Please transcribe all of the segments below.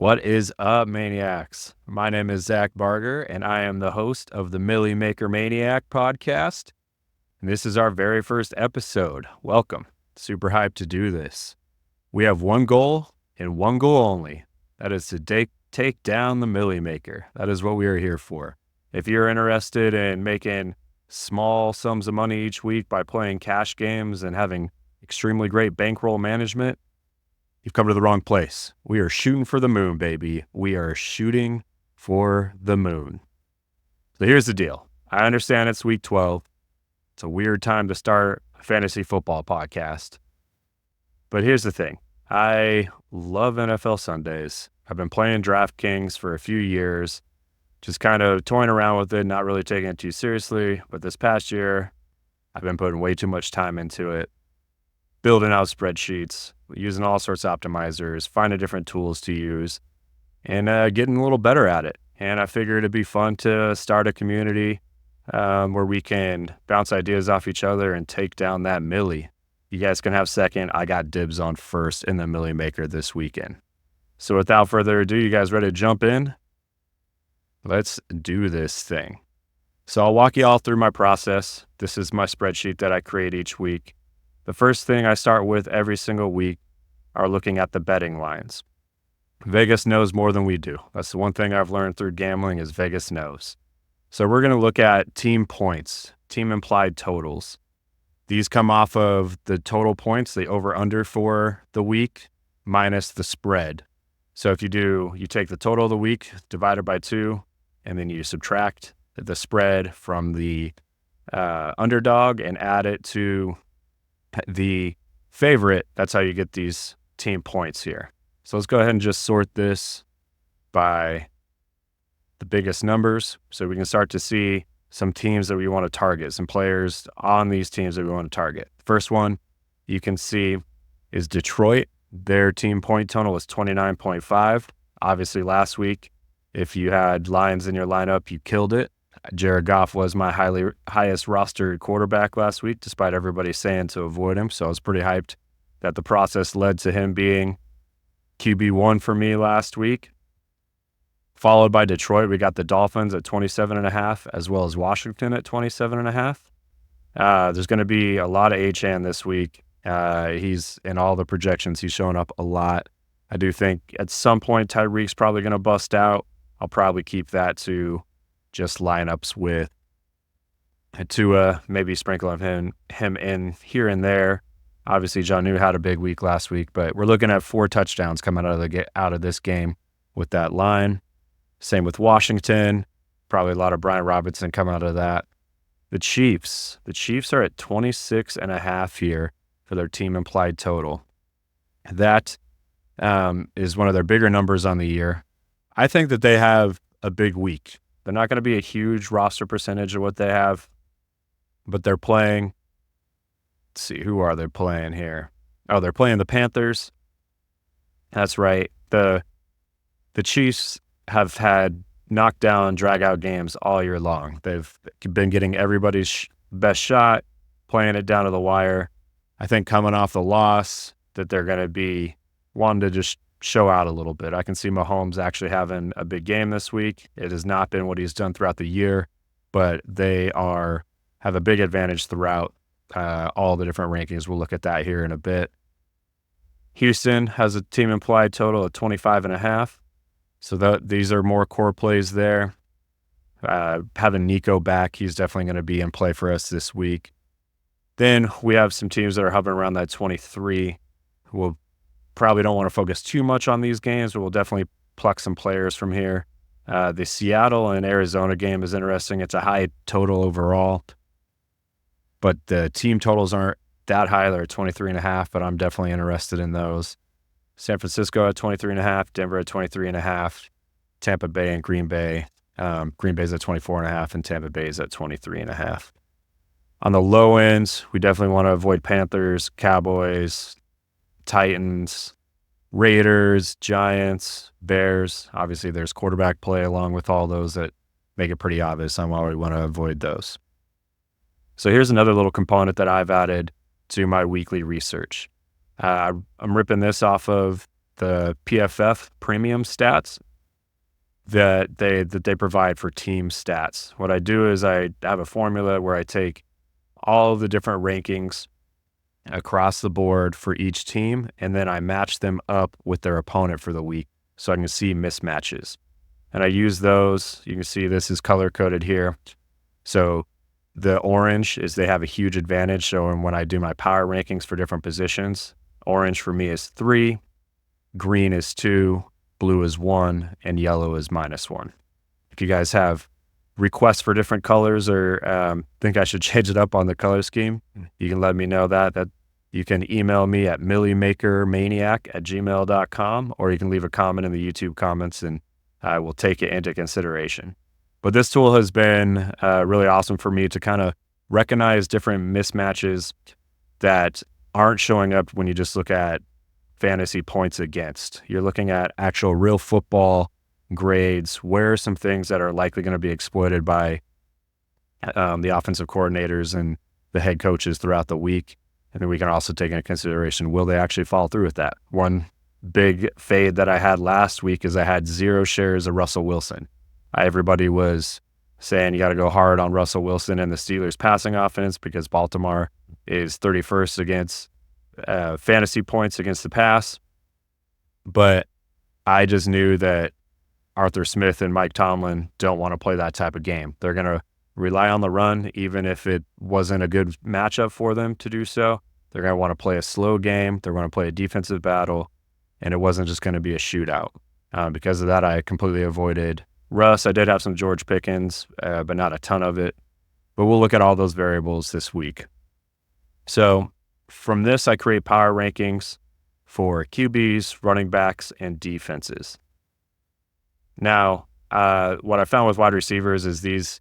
What is up, maniacs? My name is Zach Barger, and I am the host of the Milly Maker Maniac podcast. And this is our very first episode. Welcome. Super hyped to do this. We have one goal and one goal only. That is to take down the Milly Maker. That is what we are here for. If you're interested in making small sums of money each week by playing cash games and having extremely great bankroll management, you've come to the wrong place. We are shooting for the moon, baby. We are shooting for the moon. So here's the deal. I understand it's week 12. It's a weird time to start a fantasy football podcast. But here's the thing. I love NFL Sundays. I've been playing DraftKings for a few years, just kind of toying around with it, not really taking it too seriously. But this past year, I've been putting way too much time into it, building out spreadsheets, using all sorts of optimizers, finding different tools to use, and getting a little better at it. And I figured it'd be fun to start a community where we can bounce ideas off each other and take down that Milly. You guys can have second. I got dibs on first in the Milly Maker this weekend. So without further ado, you guys ready to jump in? Let's do this thing. So I'll walk you all through my process. This is my spreadsheet that I create each week. The first thing I start with every single week are looking at the betting lines. Vegas knows more than we do. That's the one thing I've learned through gambling is Vegas knows. So we're going to look at team points, team implied totals. These come off of the total points, the over-under for the week, minus the spread. So if you take the total of the week divided by 2, and then you subtract the spread from the underdog and add it to the favorite, that's how you get these team points here. So let's go ahead and just sort this by the biggest numbers so we can start to see some teams that we want to target, some players on these teams that we want to target. First one you can see is Detroit. Their team point total is 29.5. Obviously last week, if you had Lions in your lineup, you killed it. Jared Goff was my highest rostered quarterback last week, despite everybody saying to avoid him. So I was pretty hyped that the process led to him being QB1 for me last week. Followed by Detroit, we got the Dolphins at 27.5, as well as Washington at 27.5. There's going to be a lot of Achane this week. He's in all the projections. He's showing up a lot. I do think at some point Tyreek's probably going to bust out. I'll probably keep that to just lineups with Tua, maybe sprinkle him in here and there. Obviously, Jonnu had a big week last week, but we're looking at 4 touchdowns coming out of this game with that line. Same with Washington. Probably a lot of Brian Robinson coming out of that. The Chiefs are at 26.5 here for their team implied total. That is one of their bigger numbers on the year. I think that they have a big week. They're not going to be a huge roster percentage of what they have, but they're playing. Let's see, who are they playing here? Oh, they're playing the Panthers. That's right. The Chiefs have had knockdown, drag-out games all year long. They've been getting everybody's best shot, playing it down to the wire. I think coming off the loss that they're going to be wanting to just show out a little bit. I can see Mahomes actually having a big game this week. It has not been what he's done throughout the year, but they have a big advantage throughout all the different rankings. We'll look at that here in a bit. Houston has a team implied total of 25.5. So these are more core plays there. Having Nico back, he's definitely going to be in play for us this week. Then we have some teams that are hovering around that 23. We'll probably don't want to focus too much on these games, but we'll definitely pluck some players from here. The Seattle and Arizona game is interesting. It's a high total overall, but the team totals aren't that high. They're at 23.5, but I'm definitely interested in those. San Francisco at 23.5, Denver at 23.5, Tampa Bay and Green Bay. Green Bay's at 24.5, and Tampa Bay's at 23.5. On the low ends, we definitely want to avoid Panthers, Cowboys, Titans, Raiders, Giants, Bears. Obviously, there's quarterback play along with all those that make it pretty obvious on why we want to avoid those. So here's another little component that I've added to my weekly research. I'm ripping this off of the PFF premium stats that they provide for team stats. What I do is I have a formula where I take all of the different rankings across the board for each team, and then I match them up with their opponent for the week so I can see mismatches. And I use those. You can see this is color coded here. So the orange is they have a huge advantage. So when I do my power rankings for different positions, orange for me is 3, green is 2, blue is 1, and yellow is -1. If you guys have requests for different colors or think I should change it up on the color scheme, you can let me know that you can email me at millymakermaniac@gmail.com, or you can leave a comment in the YouTube comments and I will take it into consideration. But this tool has been really awesome for me to kind of recognize different mismatches that aren't showing up when you just look at fantasy points against. You're looking at actual real football grades. Where are some things that are likely going to be exploited by the offensive coordinators and the head coaches throughout the week? And then we can also take into consideration, will they actually follow through with that? One big fade that I had last week is I had 0 shares of Russell Wilson. Everybody was saying you got to go hard on Russell Wilson and the Steelers passing offense because Baltimore is 31st against fantasy points against the pass. But I just knew that Arthur Smith and Mike Tomlin don't want to play that type of game. They're going to rely on the run, even if it wasn't a good matchup for them to do so. They're going to want to play a slow game. They're going to play a defensive battle, and it wasn't just going to be a shootout. Because of that, I completely avoided Russ. I did have some George Pickens, but not a ton of it. But we'll look at all those variables this week. So from this, I create power rankings for QBs, running backs, and defenses. Now, what I found with wide receivers is these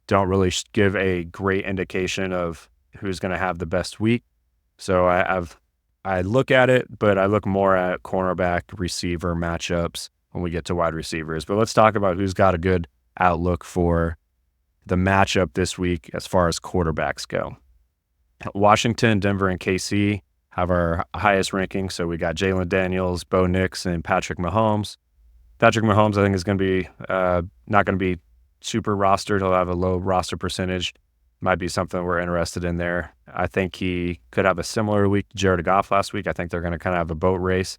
don't really give a great indication of who's going to have the best week. So I look at it, but I look more at cornerback receiver matchups when we get to wide receivers. But let's talk about who's got a good outlook for the matchup this week as far as quarterbacks go. Washington, Denver, and KC have our highest ranking. So we got Jalen Daniels, Bo Nix, and Patrick Mahomes. Patrick Mahomes, I think, is going to be not going to be super rostered. He'll have a low roster percentage. Might be something we're interested in there. I think he could have a similar week to Jared Goff last week. I think they're going to kind of have a boat race,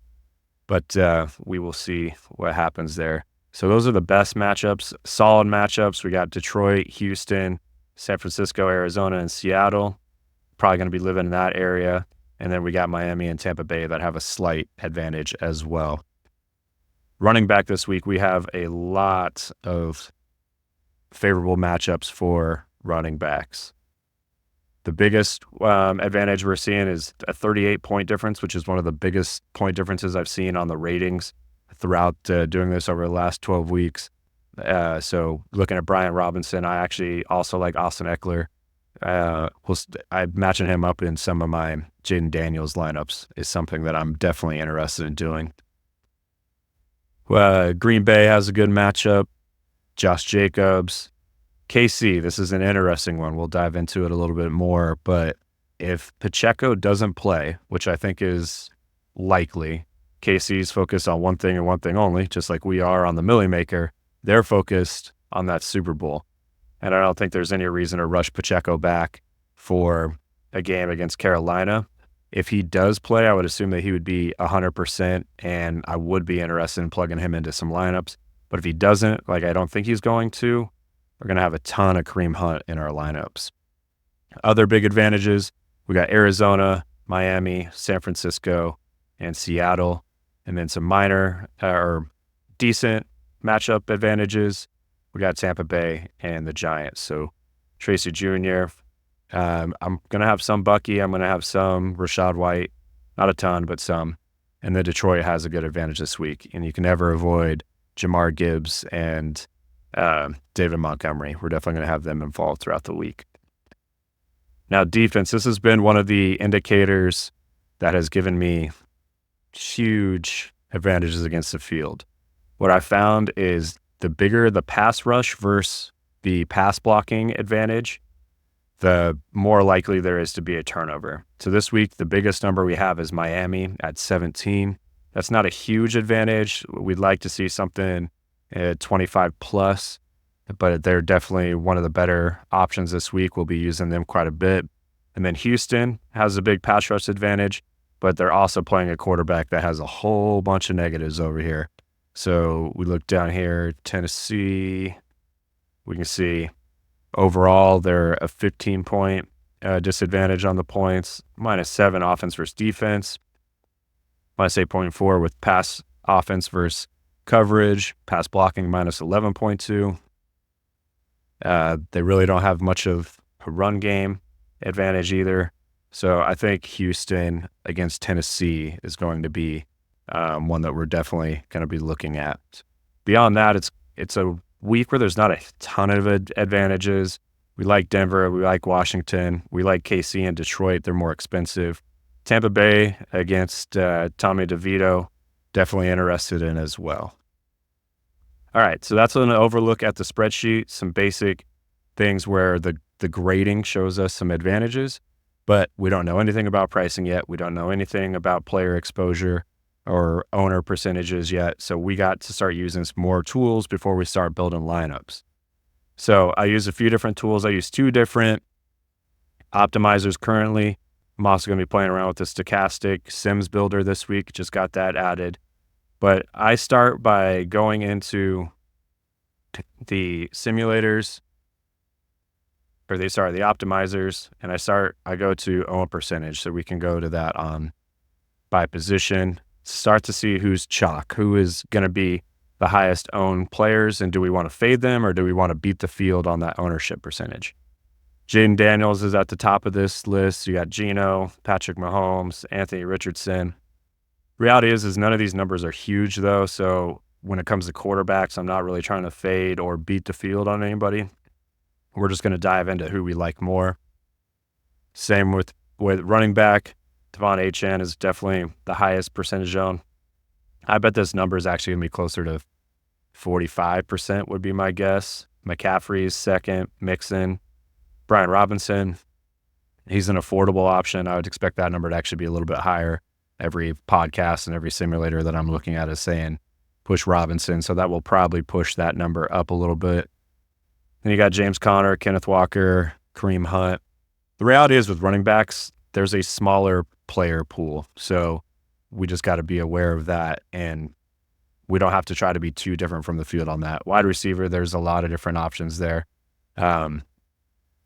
but we will see what happens there. So those are the best matchups, solid matchups. We got Detroit, Houston, San Francisco, Arizona, and Seattle. Probably going to be living in that area. And then we got Miami and Tampa Bay that have a slight advantage as well. Running back this week, we have a lot of favorable matchups for running backs. The biggest advantage we're seeing is a 38-point difference, which is one of the biggest point differences I've seen on the ratings throughout doing this over the last 12 weeks. So looking at Brian Robinson, I actually also like Austin Eckler. I'm matching him up in some of my Jaden Daniels lineups is something that I'm definitely interested in doing. Green Bay has a good matchup. Josh Jacobs. KC, this is an interesting one. We'll dive into it a little bit more. But if Pacheco doesn't play, which I think is likely, KC's focused on one thing and one thing only, just like we are on the Milly Maker. They're focused on that Super Bowl. And I don't think there's any reason to rush Pacheco back for a game against Carolina. If he does play, I would assume that he would be 100%, and I would be interested in plugging him into some lineups. But if he doesn't, like I don't think he's going to, we're going to have a ton of Kareem Hunt in our lineups. Other big advantages, we got Arizona, Miami, San Francisco, and Seattle, and then some minor or decent matchup advantages. We got Tampa Bay and the Giants. So Tracy Jr., I'm going to have some Bucky. I'm going to have some Rachaad White. Not a ton, but some. And then Detroit has a good advantage this week. And you can never avoid Jamar Gibbs and David Montgomery. We're definitely going to have them involved throughout the week. Now, defense. This has been one of the indicators that has given me huge advantages against the field. What I found is the bigger the pass rush versus the pass blocking advantage, the more likely there is to be a turnover. So this week, the biggest number we have is Miami at 17. That's not a huge advantage. We'd like to see something at 25 plus, but they're definitely one of the better options this week. We'll be using them quite a bit. And then Houston has a big pass rush advantage, but they're also playing a quarterback that has a whole bunch of negatives over here. So we look down here, Tennessee, we can see overall they're a 15-point disadvantage on the points, -7 offense versus defense, -8.4 with pass offense versus coverage, pass blocking -11.2. They really don't have much of a run game advantage either. So I think Houston against Tennessee is going to be one that we're definitely going to be looking at. Beyond that, it's a week where there's not a ton of advantages. We like Denver. We like Washington. We like KC and Detroit. They're more expensive. Tampa Bay against Tommy DeVito, definitely interested in as well. All right, so that's an overlook at the spreadsheet, some basic things where the grading shows us some advantages, but we don't know anything about pricing yet. We don't know anything about player exposure or owner percentages yet. So we got to start using some more tools before we start building lineups. So I use a few different tools. I use 2 different optimizers currently. I'm also going to be playing around with the stochastic Sims builder this week. Just got that added. But I start by going into the simulators, the optimizers, and I go to own percentage. So we can go to that on by position, start to see who's chalk, who is going to be the highest owned players, and do we want to fade them or do we want to beat the field on that ownership percentage? Jaden Daniels is at the top of this list. You got Geno, Patrick Mahomes, Anthony Richardson. Reality is none of these numbers are huge though. So when it comes to quarterbacks, I'm not really trying to fade or beat the field on anybody. We're just going to dive into who we like more. Same with running back. Devon Achane is definitely the highest percentage owned. I bet this number is actually going to be closer to 45% would be my guess. McCaffrey's second, Mixon. Brian Robinson, he's an affordable option. I would expect that number to actually be a little bit higher. Every podcast and every simulator that I'm looking at is saying push Robinson, so that will probably push that number up a little bit. Then you got James Conner, Kenneth Walker, Kareem Hunt. The reality is with running backs, there's a smaller player pool, so we just got to be aware of that, and we don't have to try to be too different from the field on that. Wide receiver, there's a lot of different options there.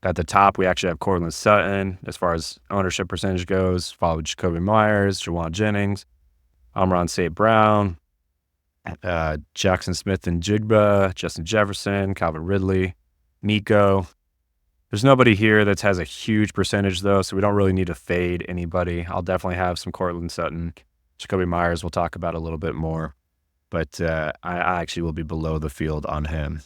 At the top, we actually have Cortland Sutton as far as ownership percentage goes, followed with Jacoby Myers, Jawan Jennings, Amon St. Brown, Jackson Smith and Jigba, Justin Jefferson, Calvin Ridley, Nico. There's nobody here that has a huge percentage, though, so we don't really need to fade anybody. I'll definitely have some Cortland Sutton. Jacoby Myers we'll talk about a little bit more, but I actually will be below the field on him.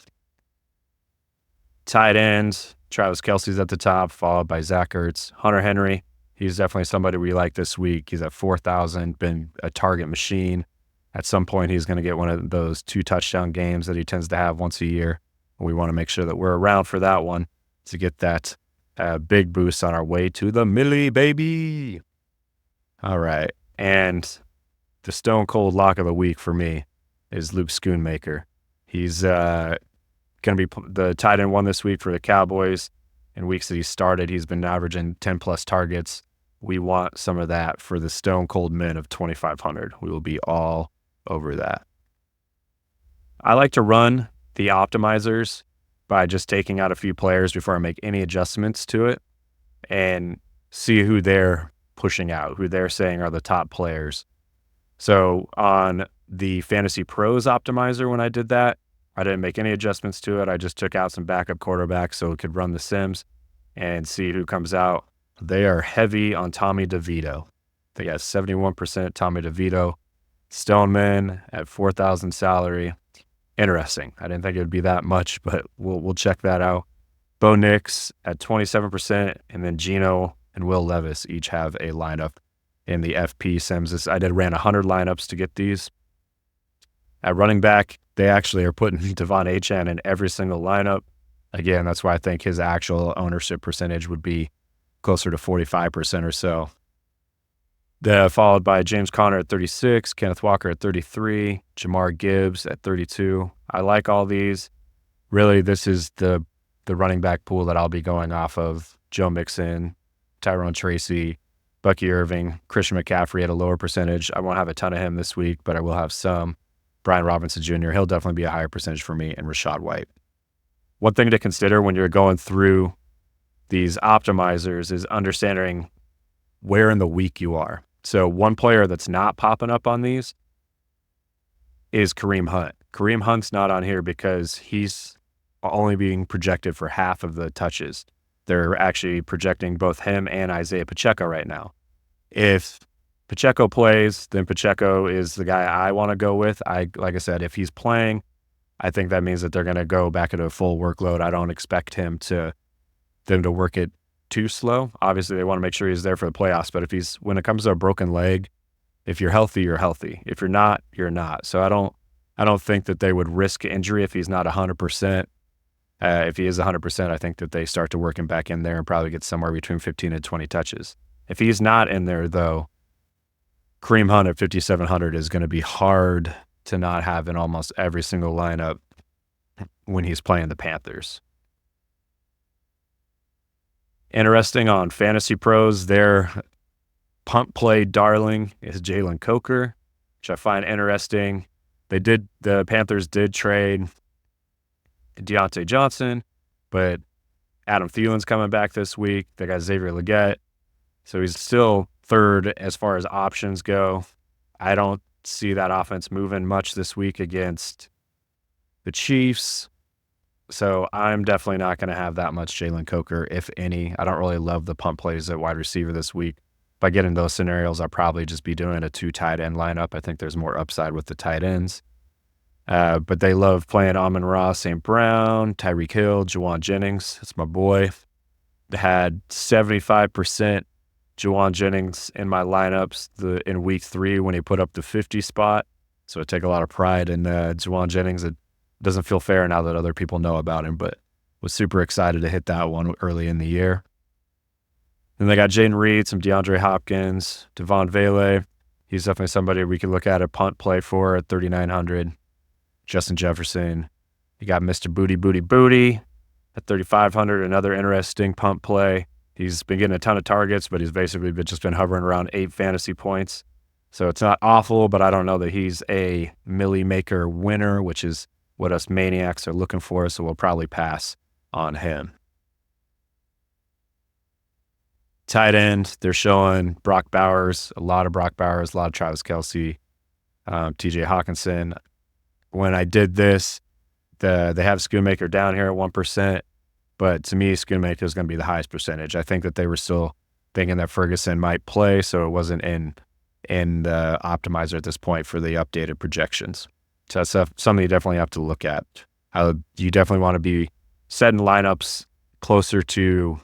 Tight ends, Travis Kelce's at the top, followed by Zach Ertz. Hunter Henry, he's definitely somebody we like this week. He's at 4,000, been a target machine. At some point, he's going to get one of those 2 touchdown games that he tends to have once a year. We want to make sure that we're around for that one to get that big boost on our way to the Milly, baby. All right. And the stone cold lock of the week for me is Luke Schoonmaker. He's going to be the tight end 1 this week for the Cowboys. In weeks that he started, he's been averaging 10 plus targets. We want some of that for the stone cold min of 2,500. We will be all over that. I like to run the optimizers by just taking out a few players before I make any adjustments to it and see who they're pushing out, who they're saying are the top players. So on the Fantasy Pros optimizer, when I did that, I didn't make any adjustments to it. I just took out some backup quarterbacks so it could run the Sims and see who comes out. They are heavy on Tommy DeVito. They got 71% Tommy DeVito. Stoneman at 4,000 salary. Interesting. I didn't think it would be that much, but we'll check that out. Bo Nix at 27%, and then Geno and Will Levis each have a lineup in the FP Sims. I ran 100 lineups to get these. At running back, they actually are putting Devon Achane in every single lineup. Again, that's why I think his actual ownership percentage would be closer to 45% or so. Followed by James Conner at 36, Kenneth Walker at 33, Jamar Gibbs at 32. I like all these. Really, this is the running back pool that I'll be going off of. Joe Mixon, Tyrone Tracy, Bucky Irving, Christian McCaffrey at a lower percentage. I won't have a ton of him this week, but I will have some. Brian Robinson Jr., he'll definitely be a higher percentage for me, and Rachaad White. One thing to consider when you're going through these optimizers is understanding where in the week you are. So one player that's not popping up on these is Kareem Hunt. Kareem Hunt's not on here because he's only being projected for half of the touches. They're actually projecting both him and Isaiah Pacheco right now. If Pacheco plays, then Pacheco is the guy I want to go with. Like I said, if he's playing, I think that means that they're going to go back at a full workload. I don't expect them to work it too slow. Obviously, they want to make sure he's there for the playoffs, but when it comes to a broken leg, if you're healthy, you're healthy. If you're not, you're not. So I don't think that they would risk injury if he's not 100%. If he is 100%, I think that they start to work him back in there and probably get somewhere between 15 and 20 touches. If he's not in there, though, Kareem Hunt at 5,700 is going to be hard to not have in almost every single lineup when he's playing the Panthers. Interesting on Fantasy Pros, their punt play darling is Jalen Coker, which I find interesting. The Panthers did trade Deontay Johnson, but Adam Thielen's coming back this week. They got Xavier Legette. So he's still third as far as options go. I don't see that offense moving much this week against the Chiefs. So I'm definitely not going to have that much Jalen Coker, if any. I don't really love the punt plays at wide receiver this week. If I get in those scenarios, I'll probably just be doing a 2 tight end lineup. I think there's more upside with the tight ends. But they love playing Amon-Ra, St. Brown, Tyreek Hill, Juwan Jennings. That's my boy. Had 75% Juwan Jennings in my lineups in week 3 when he put up the 50 spot. So I take a lot of pride in Juwan Jennings. It doesn't feel fair now that other people know about him, but was super excited to hit that one early in the year. Then they got Jaden Reed, some DeAndre Hopkins, Devon Vele. He's definitely somebody we could look at a punt play for at 3,900. Justin Jefferson. You got Mr. Booty at 3,500, another interesting punt play. He's been getting a ton of targets, but he's basically just been hovering around 8 fantasy points. So it's not awful, but I don't know that he's a Milly Maker winner, which is what us maniacs are looking for, so we'll probably pass on him. Tight end, they're showing Brock Bowers, a lot of Travis Kelce, TJ Hawkinson. When I did this, they have Schoonmaker down here at 1%, but to me, Schoonmaker is going to be the highest percentage. I think that they were still thinking that Ferguson might play, so it wasn't in the optimizer at this point for the updated projections. So that's something you definitely have to look at. You definitely want to be setting lineups closer to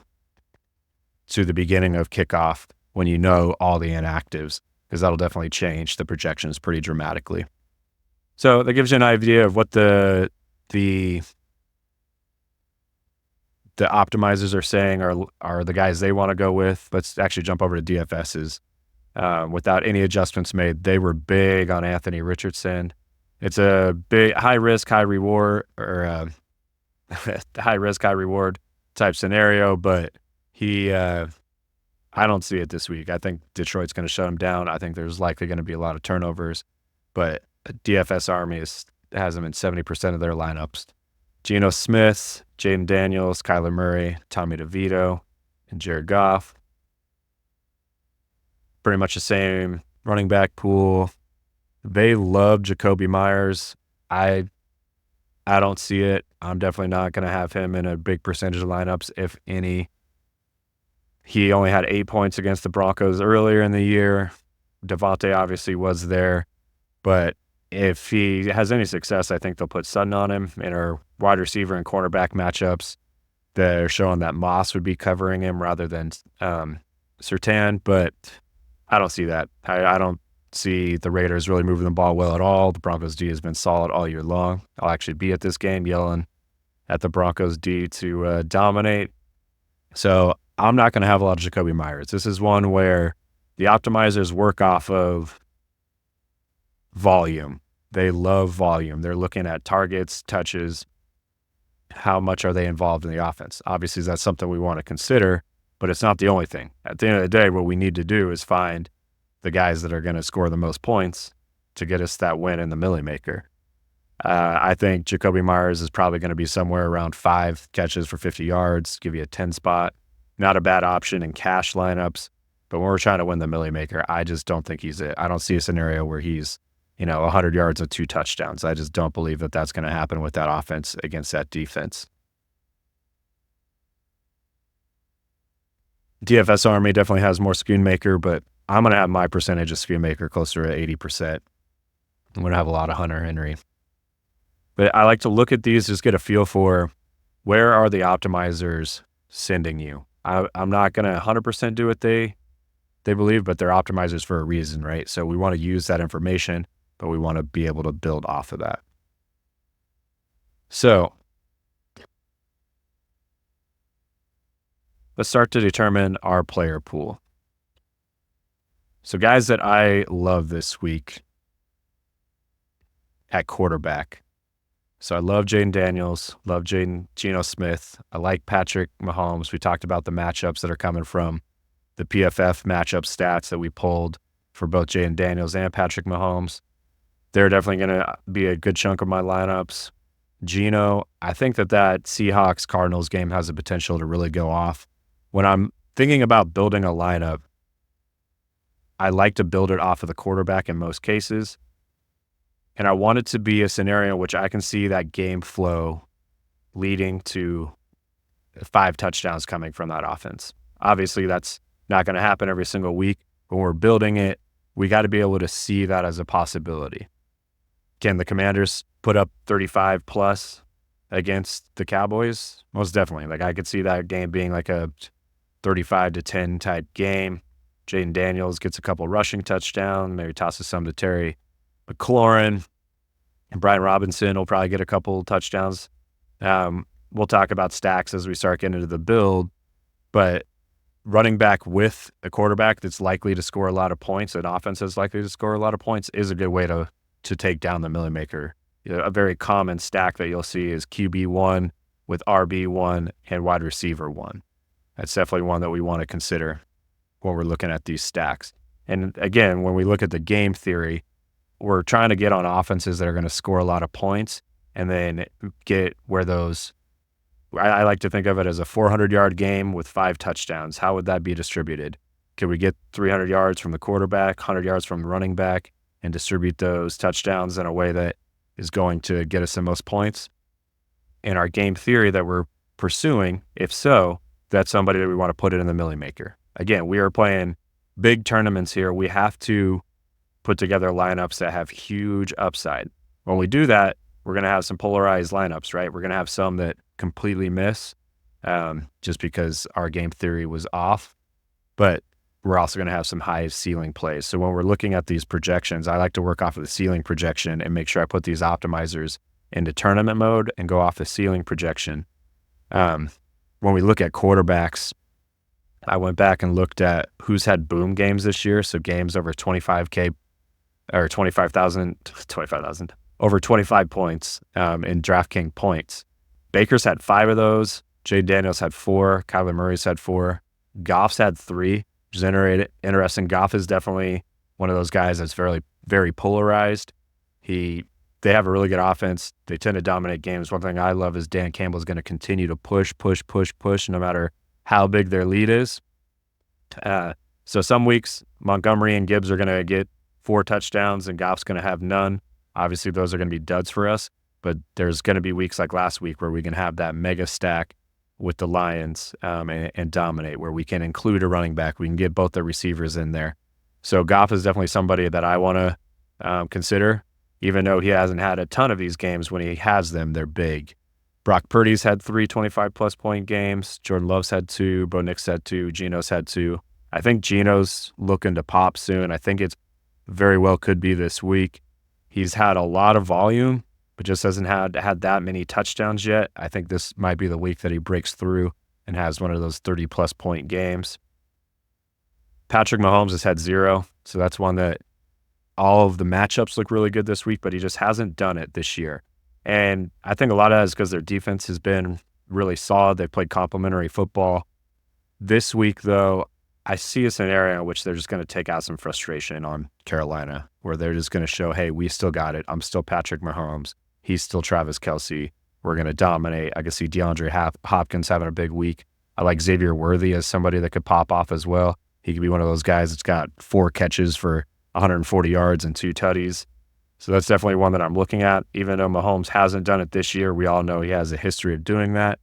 the beginning of kickoff when you know all the inactives, because that'll definitely change the projections pretty dramatically. So that gives you an idea of what the optimizers are saying are the guys they want to go with. Let's actually jump over to DFS's. Without any adjustments made, they were big on Anthony Richardson. It's a big high risk, high reward, or high risk, high reward type scenario, but I don't see it this week. I think Detroit's going to shut him down. I think there's likely going to be a lot of turnovers, but DFS Army has him in 70% of their lineups. Geno Smith, Jaden Daniels, Kyler Murray, Tommy DeVito, and Jared Goff. Pretty much the same running back pool. They love Jacoby Myers. I don't see it. I'm definitely not going to have him in a big percentage of lineups, if any. He only had 8 points against the Broncos earlier in the year. Devontae obviously was there, but if he has any success, I think they'll put Sutton on him in our wide receiver and cornerback matchups. They're showing that Moss would be covering him rather than Surtain, but I don't see that. I don't see the Raiders really moving the ball well at all. The Broncos D has been solid all year long. I'll actually be at this game yelling at the Broncos D to dominate. So I'm not going to have a lot of Jacoby Myers. This is one where the optimizers work off of volume. They love volume. They're looking at targets, touches, how much are they involved in the offense. Obviously, that's something we want to consider, but it's not the only thing. At the end of the day, what we need to do is find the guys that are going to score the most points to get us that win in the Milly Maker. I think Jacoby Myers is probably going to be somewhere around 5 catches for 50 yards, give you a 10 spot. Not a bad option in cash lineups, but when we're trying to win the Milly Maker, I just don't think he's it. I don't see a scenario where he's 100 yards and 2 touchdowns. I just don't believe that that's going to happen with that offense against that defense. DFS Army definitely has more Schoonmaker, but I'm going to have my percentage of Schoonmaker closer to 80%. I'm going to have a lot of Hunter Henry. But I like to look at these, just get a feel for where are the optimizers sending you. I'm not going to 100% do what they believe, but they're optimizers for a reason, right? So we want to use that information, but we want to be able to build off of that. So let's start to determine our player pool. So guys that I love this week at quarterback. So I love Jaden Daniels, love Geno Smith. I like Patrick Mahomes. We talked about the matchups that are coming from the PFF matchup stats that we pulled for both Jaden Daniels and Patrick Mahomes. They're definitely going to be a good chunk of my lineups. Geno, I think that Seahawks-Cardinals game has the potential to really go off. When I'm thinking about building a lineup, I like to build it off of the quarterback in most cases. And I want it to be a scenario in which I can see that game flow leading to 5 touchdowns coming from that offense. Obviously, that's not going to happen every single week. When we're building it, we got to be able to see that as a possibility. Can the Commanders put up 35 plus against the Cowboys? Most definitely. Like, I could see that game being like a 35-10 type game. Jaden Daniels gets a couple rushing touchdowns, maybe tosses some to Terry McLaurin, and Brian Robinson will probably get a couple touchdowns. We'll talk about stacks as we start getting into the build, but running back with a quarterback that's likely to score a lot of points, an offense that's likely to score a lot of points, is a good way to take down the Milly Maker. A very common stack that you'll see is QB1 with RB1 and wide receiver 1. That's definitely one that we want to consider when we're looking at these stacks. And again, when we look at the game theory, we're trying to get on offenses that are going to score a lot of points and then get where those, I like to think of it as a 400-yard game with 5 touchdowns. How would that be distributed? Could we get 300 yards from the quarterback, 100 yards from the running back, and distribute those touchdowns in a way that is going to get us the most points? In our game theory that we're pursuing, if so, that's somebody that we want to put it in the Milly Maker. Again, we are playing big tournaments here. We have to put together lineups that have huge upside. When we do that, we're going to have some polarized lineups, right? We're going to have some that completely miss just because our game theory was off, but we're also going to have some high ceiling plays. So when we're looking at these projections, I like to work off of the ceiling projection and make sure I put these optimizers into tournament mode and go off the ceiling projection. When we look at quarterbacks, I went back and looked at who's had boom games this year. So games over 25K or 25,000, over 25 points in DraftKings points. Baker's had 5 of those. Jaden Daniels had 4. Kyler Murray's had 4. Goff's had 3, which is interesting. Goff is definitely one of those guys that's very, very polarized. They have a really good offense. They tend to dominate games. One thing I love is Dan Campbell's going to continue to push no matter how big their lead is. So some weeks, Montgomery and Gibbs are going to get 4 touchdowns and Goff's going to have none. Obviously, those are going to be duds for us, but there's going to be weeks like last week where we can have that mega stack with the Lions and dominate, where we can include a running back. We can get both the receivers in there. So Goff is definitely somebody that I want to consider, even though he hasn't had a ton of these games. When he has them, they're big. Brock Purdy's had 3 25-plus point games. Jordan Love's had 2. Bo Nix had 2. Geno's had 2. I think Geno's looking to pop soon. I think it's very well could be this week. He's had a lot of volume, but just hasn't had that many touchdowns yet. I think this might be the week that he breaks through and has one of those 30-plus point games. Patrick Mahomes has had 0, so that's one that all of the matchups look really good this week, but he just hasn't done it this year. And I think a lot of that is because their defense has been really solid. They've played complementary football. This week, though, I see a scenario in which they're just going to take out some frustration on Carolina, where they're just going to show, hey, we still got it. I'm still Patrick Mahomes. He's still Travis Kelce. We're going to dominate. I can see DeAndre Hopkins having a big week. I like Xavier Worthy as somebody that could pop off as well. He could be one of those guys that's got 4 catches for 140 yards and 2 tutties. So that's definitely one that I'm looking at. Even though Mahomes hasn't done it this year, we all know he has a history of doing that.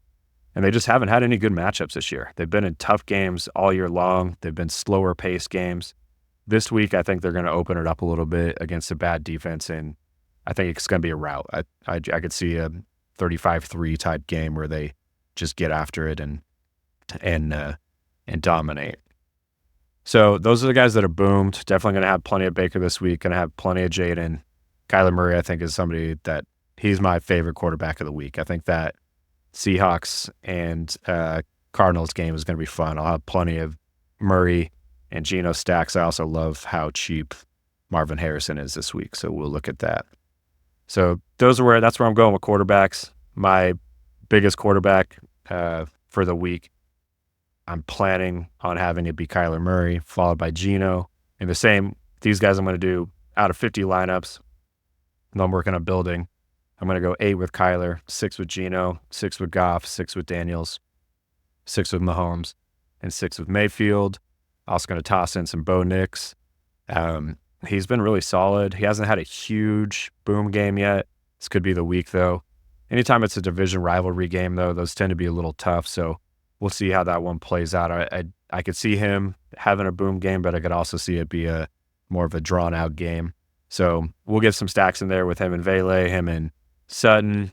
And they just haven't had any good matchups this year. They've been in tough games all year long. They've been slower paced games. This week, I think they're going to open it up a little bit against a bad defense, and I think it's going to be a rout. I could see a 35-3 type game where they just get after it and dominate. So those are the guys that are boomed. Definitely going to have plenty of Baker this week. Going to have plenty of Jaden. Kyler Murray, I think, is somebody that he's my favorite quarterback of the week. I think that Seahawks and Cardinals game is going to be fun. I'll have plenty of Murray and Geno stacks. I also love how cheap Marvin Harrison is this week, so we'll look at that. So that's where I'm going with quarterbacks. My biggest quarterback for the week, I'm planning on having it be Kyler Murray, followed by Geno. And these guys I'm going to do out of 50 lineups. And I'm working on building. I'm going to go 8 with Kyler, 6 with Geno, 6 with Goff, 6 with Daniels, 6 with Mahomes, and 6 with Mayfield. Also going to toss in some Bo Nix. He's been really solid. He hasn't had a huge boom game yet. This could be the week, though. Anytime it's a division rivalry game, though, those tend to be a little tough. So we'll see how that one plays out. I could see him having a boom game, but I could also see it be a more of a drawn-out game. So we'll get some stacks in there with him and Vele, him and Sutton.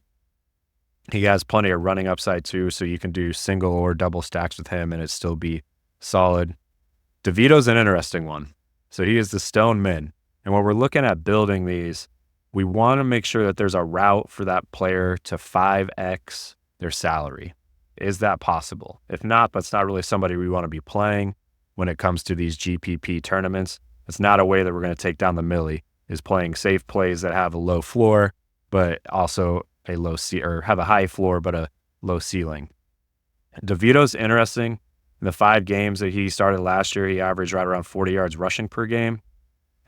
He has plenty of running upside, too, so you can do single or double stacks with him and it still be solid. DeVito's an interesting one. So he is the stone min. And when we're looking at building these, we want to make sure that there's a route for that player to 5x their salary. Is that possible? If not, that's not really somebody we want to be playing when it comes to these GPP tournaments. It's not a way that we're going to take down the Milly, is playing safe plays that have a low floor, but also a low or have a high floor, but a low ceiling. DeVito's interesting. In the 5 games that he started last year, he averaged right around 40 yards rushing per game.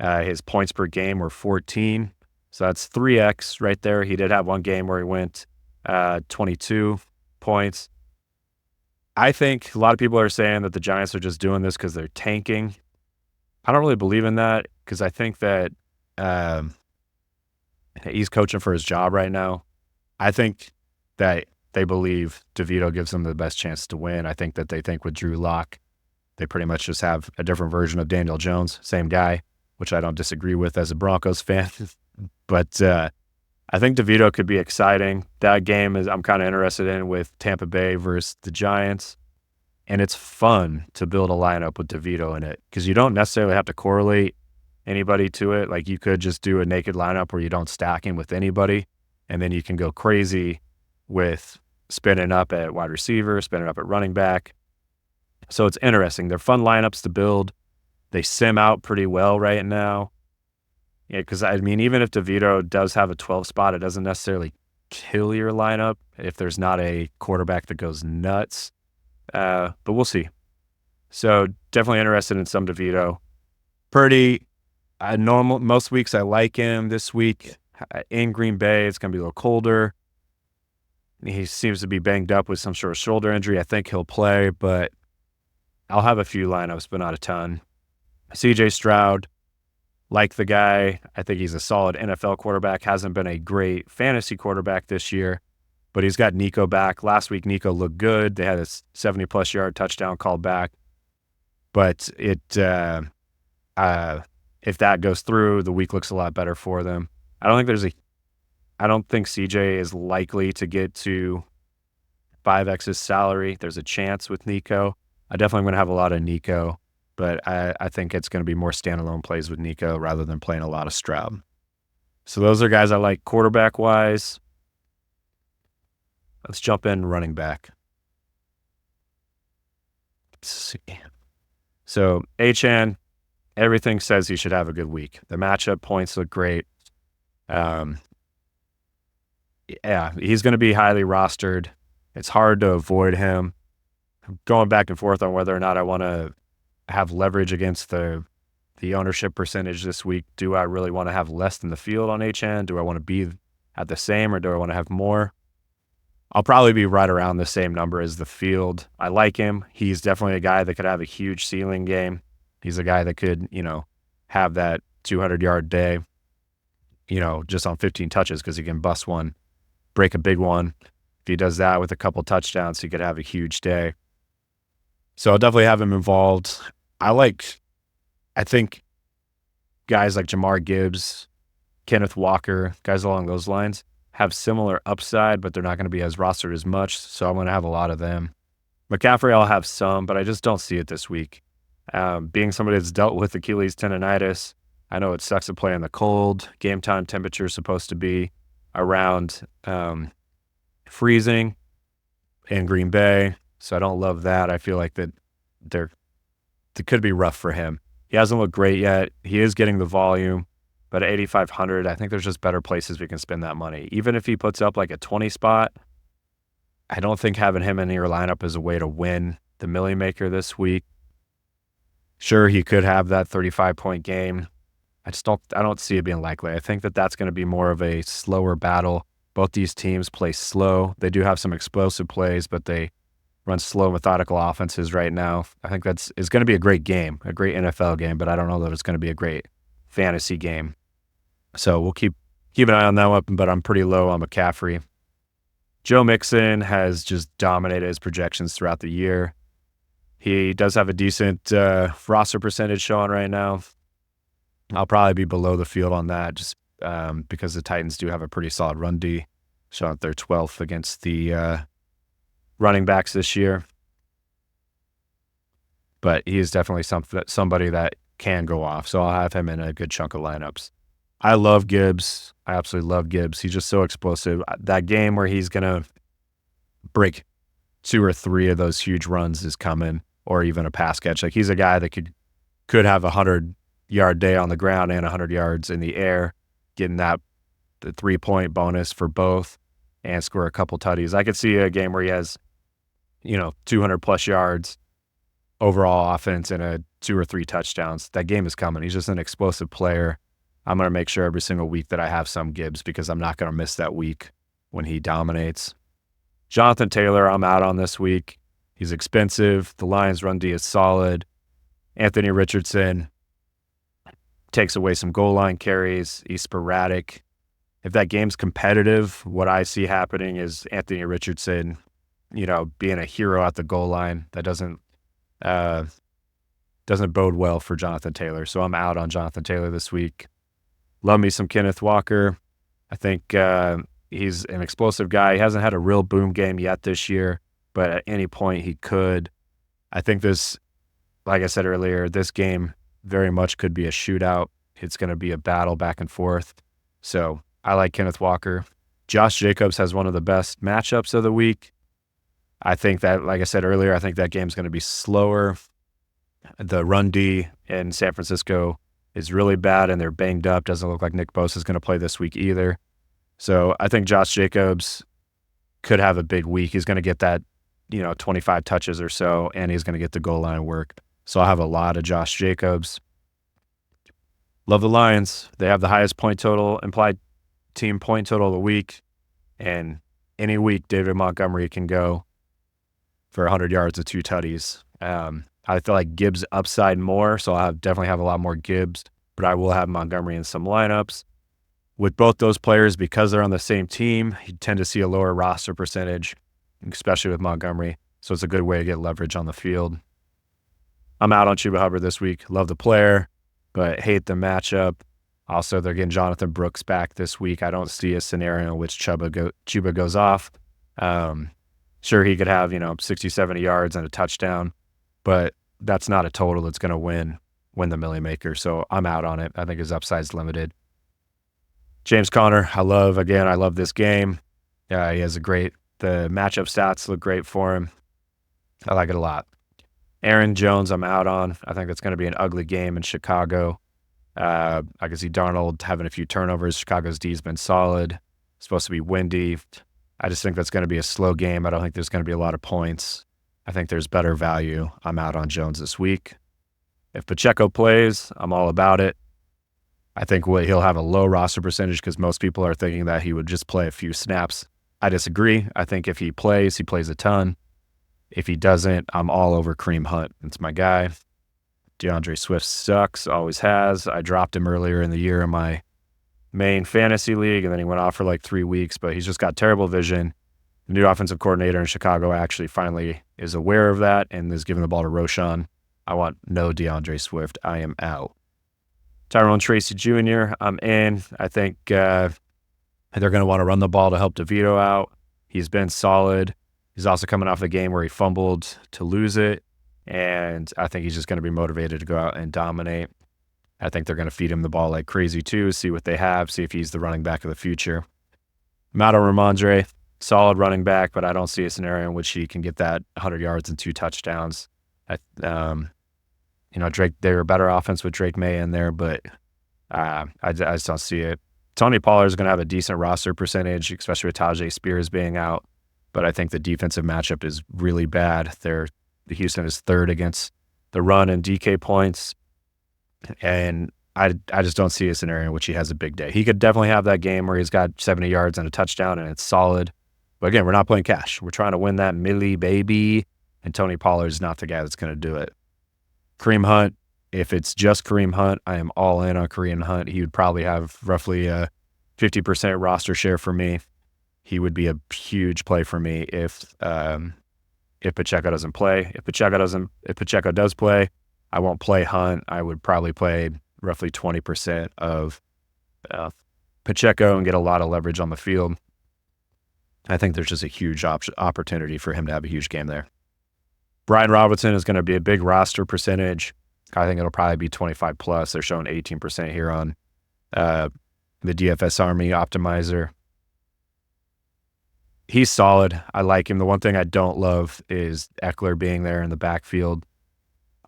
His points per game were 14. So that's 3x right there. He did have one game where he went 22 points. I think a lot of people are saying that the Giants are just doing this because they're tanking. I don't really believe in that because I think that he's coaching for his job right now. I think that they believe DeVito gives them the best chance to win. I think that they think with Drew Lock, they pretty much just have a different version of Daniel Jones, same guy, which I don't disagree with as a Broncos fan. But I think DeVito could be exciting. That game I'm kind of interested in with Tampa Bay versus the Giants. And it's fun to build a lineup with DeVito in it because you don't necessarily have to correlate anybody to it. Like you could just do a naked lineup where you don't stack him with anybody. And then you can go crazy with spinning up at wide receiver, spinning up at running back. So it's interesting. They're fun lineups to build. They sim out pretty well right now. Yeah, because I mean, even if DeVito does have a 12 spot, it doesn't necessarily kill your lineup if there's not a quarterback that goes nuts. But we'll see. So definitely interested in some DeVito. Pretty normal. Most weeks I like him. This week in Green Bay, it's going to be a little colder. He seems to be banged up with some sort of shoulder injury. I think he'll play, but I'll have a few lineups, but not a ton. CJ Stroud, like the guy. I think he's a solid NFL quarterback. Hasn't been a great fantasy quarterback this year, but he's got Nico back. Last week, Nico looked good. They had a 70-plus yard touchdown called back. But if that goes through, the week looks a lot better for them. I don't think CJ is likely to get to 5x's salary. There's a chance with Nico. I definitely going to have a lot of Nico, but I think it's going to be more standalone plays with Nico rather than playing a lot of Stroud. So those are guys I like quarterback-wise. Let's jump in running back. Let's see. So Achan, everything says he should have a good week. The matchup points look great. Yeah, he's going to be highly rostered. It's hard to avoid him. I'm going back and forth on whether or not I want to have leverage against the ownership percentage this week. Do I really want to have less than the field on HN? Do I want to be at the same, or do I want to have more? I'll probably be right around the same number as the field. I like him. He's definitely a guy that could have a huge ceiling game. He's a guy that could, have that 200-yard day, just on 15 touches, because he can bust one, break a big one. If he does that with a couple touchdowns, he could have a huge day. So I'll definitely have him involved. I think guys like Jamar Gibbs, Kenneth Walker, guys along those lines have similar upside, but they're not going to be as rostered as much. So I'm going to have a lot of them. McCaffrey, I'll have some, but I just don't see it this week. Being somebody that's dealt with Achilles tendonitis, I know it sucks to play in the cold. Game time temperature is supposed to be around freezing in Green Bay, so I don't love that. I feel like that it could be rough for him. He hasn't looked great yet. He is getting the volume, but at 8,500, I think there's just better places we can spend that money. Even if he puts up like a 20 spot, I don't think having him in your lineup is a way to win the Milly Maker this week. Sure, he could have that 35-point game. I don't see it being likely. I think that that's going to be more of a slower battle. Both these teams play slow. They do have some explosive plays, but they run slow, methodical offenses right now. I think it's going to be a great game, a great NFL game, but I don't know that it's going to be a great fantasy game. So we'll keep an eye on that one, but I'm pretty low on McCaffrey. Joe Mixon has just dominated his projections throughout the year. He does have a decent roster percentage showing right now. I'll probably be below the field on that just because the Titans do have a pretty solid run D, showing up their 12th against the running backs this year. But he is definitely somebody that can go off, so I'll have him in a good chunk of lineups. I love Gibbs. I absolutely love Gibbs. He's just so explosive. That game where he's going to break 2 or 3 of those huge runs is coming, or even a pass catch. Like, he's a guy that could have a 100-yard day on the ground and 100 yards in the air, getting the 3-point bonus for both and score a couple tutties. I could see a game where he has, 200 plus yards overall offense and a 2 or 3 touchdowns. That game is coming. He's just an explosive player. I'm going to make sure every single week that I have some Gibbs because I'm not going to miss that week when he dominates. Jonathan Taylor, I'm out on this week. He's expensive. The Lions' run D is solid. Anthony Richardson takes away some goal line carries. He's sporadic. If that game's competitive, what I see happening is Anthony Richardson, being a hero at the goal line. That doesn't bode well for Jonathan Taylor. So I'm out on Jonathan Taylor this week. Love me some Kenneth Walker. I think he's an explosive guy. He hasn't had a real boom game yet this year, but at any point he could. I think this, like I said earlier, this game very much could be a shootout. It's going to be a battle back and forth. So I like Kenneth Walker. Josh Jacobs has one of the best matchups of the week. I think that, like I said earlier, I think that game's going to be slower. The run D in San Francisco is really bad, and they're banged up. Doesn't look like Nick Bosa is going to play this week either. So I think Josh Jacobs could have a big week. He's going to get that, 25 touches or so, and he's going to get the goal line work. So I'll have a lot of Josh Jacobs. Love the Lions. They have the highest point total, implied team point total of the week. And any week, David Montgomery can go for 100 yards and 2 tutties. I feel like Gibbs upside more, so I'll definitely have a lot more Gibbs, but I will have Montgomery in some lineups. With both those players, because they're on the same team, you tend to see a lower roster percentage, especially with Montgomery. So it's a good way to get leverage on the field. I'm out on Chuba Hubbard this week. Love the player, but hate the matchup. Also, they're getting Jonathan Brooks back this week. I don't see a scenario in which Chuba goes off. Sure, he could have, 60, 70 yards and a touchdown, but that's not a total that's going to win the Milly Maker. So I'm out on it. I think his upside's limited. James Conner, I love this game. He has the matchup stats look great for him. I like it a lot. Aaron Jones, I'm out on. I think that's going to be an ugly game in Chicago. I can see Darnold having a few turnovers. Chicago's D's been solid. It's supposed to be windy. I just think that's going to be a slow game. I don't think there's going to be a lot of points. I think there's better value. I'm out on Jones this week. If Pacheco plays, I'm all about it. I think he'll have a low roster percentage because most people are thinking that he would just play a few snaps. I disagree. I think if he plays a ton. If he doesn't, I'm all over Kareem Hunt. It's my guy. DeAndre Swift sucks, always has. I dropped him earlier in the year in my main fantasy league, and then he went off for like 3 weeks, but he's just got terrible vision. The new offensive coordinator in Chicago actually finally is aware of that and is giving the ball to Roshan. I want no DeAndre Swift. I am out. Tyrone Tracy Jr., I'm in. I think they're going to want to run the ball to help DeVito out. He's been solid. He's also coming off a game where he fumbled to lose it, and I think he's just going to be motivated to go out and dominate. I think they're going to feed him the ball like crazy too, see what they have, see if he's the running back of the future. Mato Ramondre, solid running back, but I don't see a scenario in which he can get that 100 yards and 2 touchdowns. Drake, they were a better offense with Drake May in there, but I just don't see it. Tony Pollard is going to have a decent roster percentage, especially with Tajay Spears being out. But I think the defensive matchup is really bad. The Houston is third against the run and DK points. And I just don't see a scenario in which he has a big day. He could definitely have that game where he's got 70 yards and a touchdown and it's solid. But again, we're not playing cash. We're trying to win that Milly baby. And Tony Pollard is not the guy that's going to do it. Kareem Hunt, if it's just Kareem Hunt, I am all in on Kareem Hunt. He would probably have roughly a 50% roster share for me. He would be a huge play for me if Pacheco doesn't play. If Pacheco does play, I won't play Hunt. I would probably play roughly 20% of Pacheco and get a lot of leverage on the field. I think there's just a huge opportunity for him to have a huge game there. Brian Robinson is going to be a big roster percentage. I think it'll probably be 25 plus. They're showing 18% here on the DFS Army optimizer. He's solid. I like him. The one thing I don't love is Eckler being there in the backfield.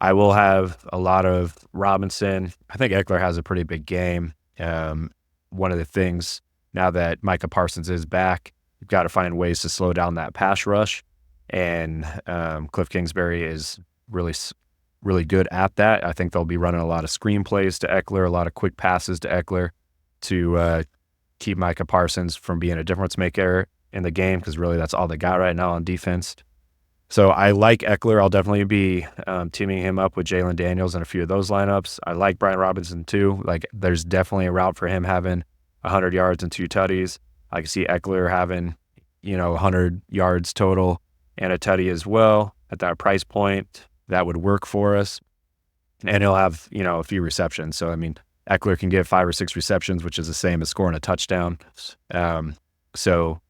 I will have a lot of Robinson. I think Eckler has a pretty big game. One of the things, now that Micah Parsons is back, you've got to find ways to slow down that pass rush. And Cliff Kingsbury is really good at that. I think they'll be running a lot of screen plays to Eckler, a lot of quick passes to Eckler to keep Micah Parsons from being a difference maker in the game, because really that's all they got right now on defense. So I like Eckler. I'll definitely be teaming him up with Jalen Daniels in a few of those lineups. I like Brian Robinson too. Like, there's definitely a route for him having 100 yards and 2 tutties. I can see Eckler having, 100 yards total and a tutty as well at that price point. That would work for us. And he'll have, a few receptions. So, Eckler can get 5 or 6 receptions, which is the same as scoring a touchdown. So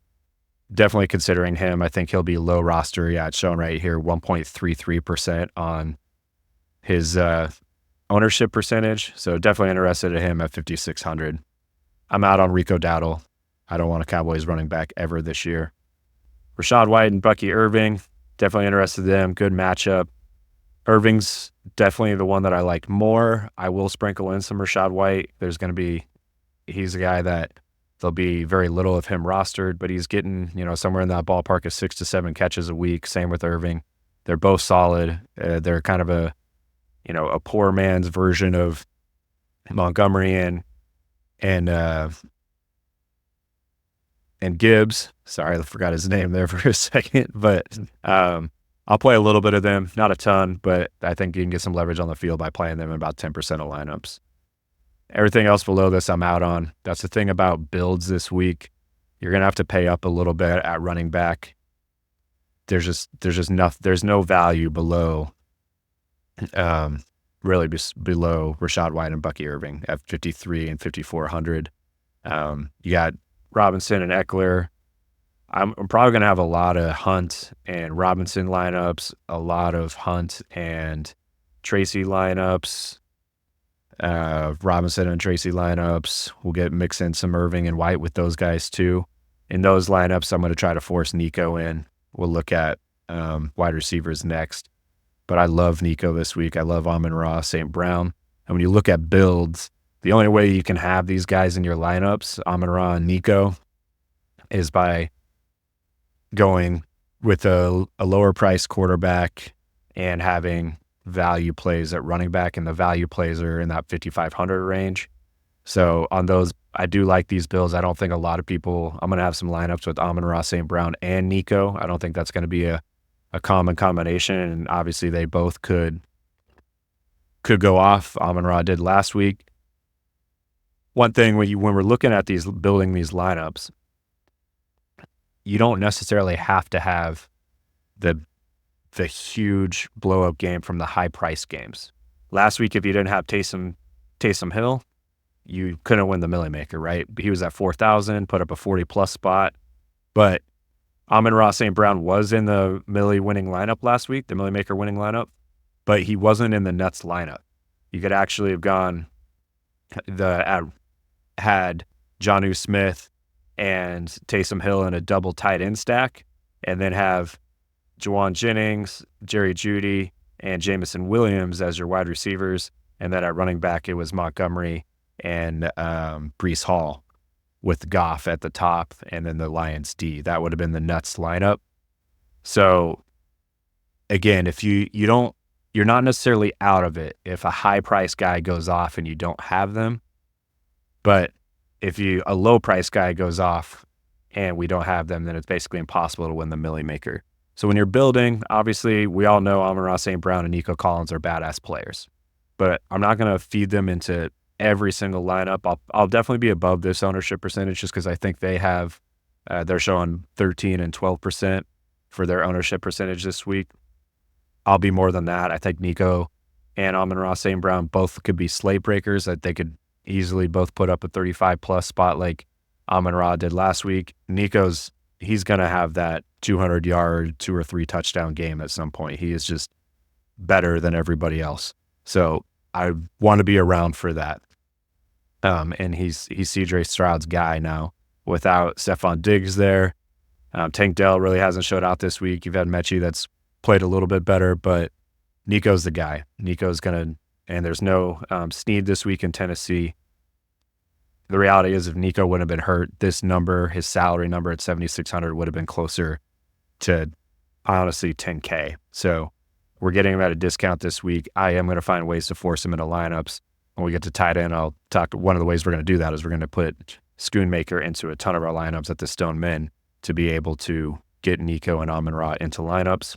definitely considering him. I think he'll be low roster. Yeah, it's shown right here, 1.33% on his ownership percentage. So definitely interested in him at 5,600. I'm out on Rico Dowdle. I don't want a Cowboys running back ever this year. Rachaad White and Bucky Irving, definitely interested in them. Good matchup. Irving's definitely the one that I like more. I will sprinkle in some Rachaad White. He's a guy that there'll be very little of him rostered, but he's getting, somewhere in that ballpark of 6 to 7 catches a week. Same with Irving. They're both solid. They're kind of a poor man's version of Montgomery and Gibbs. Sorry, I forgot his name there for a second, but I'll play a little bit of them, not a ton, but I think you can get some leverage on the field by playing them in about 10% of lineups. Everything else below this, I'm out on. That's the thing about builds this week. You're going to have to pay up a little bit at running back. There's no value below, below Rachaad White and Bucky Irving at 53 and 5,400. You got Robinson and Eckler. I'm probably going to have a lot of Hunt and Robinson lineups, a lot of Hunt and Tracy lineups, Robinson and Tracy lineups. We'll mix in some Irving and White with those guys too. In those lineups, I'm going to try to force Nico in. We'll look at wide receivers next. but I love Nico this week. I love Amon-Ra, St. Brown. And when you look at builds, the only way you can have these guys in your lineups, Amon-Ra and Nico, is by going with a lower price quarterback and having value plays at running back, and the value plays are in that 5,500 range. So on those, I do like these builds. I don't think a lot of people, I'm going to have some lineups with Amon-Ra, St. Brown, and Nico. I don't think that's going to be a common combination, and obviously they both could go off. Amon-Ra did last week. One thing when we're looking at building these lineups, you don't necessarily have to have the huge blow-up game from the high-price games. Last week, if you didn't have Taysom Hill, you couldn't win the Milly Maker, right? He was at 4,000, put up a 40-plus spot. But Amon-Ra St. Brown was in the Milly winning lineup last week, the Milly Maker winning lineup, but he wasn't in the Nets lineup. You could actually have had Jonnu Smith and Taysom Hill in a double tight end stack, and then have Juwan Jennings, Jerry Jeudy, and Jamison Williams as your wide receivers. And then at running back, it was Montgomery and Breece Hall with Goff at the top, and then the Lions D. That would have been the Nets lineup. So again, if you're not necessarily out of it if a high price guy goes off and you don't have them, but if a low price guy goes off and we don't have them, then it's basically impossible to win the Milly Maker. So when you're building, obviously we all know Amon-Ra St. Brown and Nico Collins are badass players, but I'm not going to feed them into every single lineup. I'll definitely be above this ownership percentage just because I think they're showing 13 and 12% for their ownership percentage this week. I'll be more than that. I think Nico and Amon-Ra St. Brown both could be slate breakers, that they could easily both put up a 35-plus spot like Amon-Ra did last week. He's going to have that 200-yard, 2 or 3 touchdown game at some point. He is just better than everybody else. So I want to be around for that. And he's CJ Stroud's guy now without Stephon Diggs there. Tank Dell really hasn't showed out this week. You've had Mechie that's played a little bit better, but Nico's the guy. And there's no Snead this week in Tennessee. The reality is if Nico wouldn't have been hurt, this number, his salary number at 7,600 would have been closer to, honestly, 10K. So we're getting him at a discount this week. I am going to find ways to force him into lineups. When we get to tight end, I'll talk. One of the ways we're going to do that is we're going to put Schoonmaker into a ton of our lineups at the Stone Men to be able to get Nico and Amon-Ra into lineups.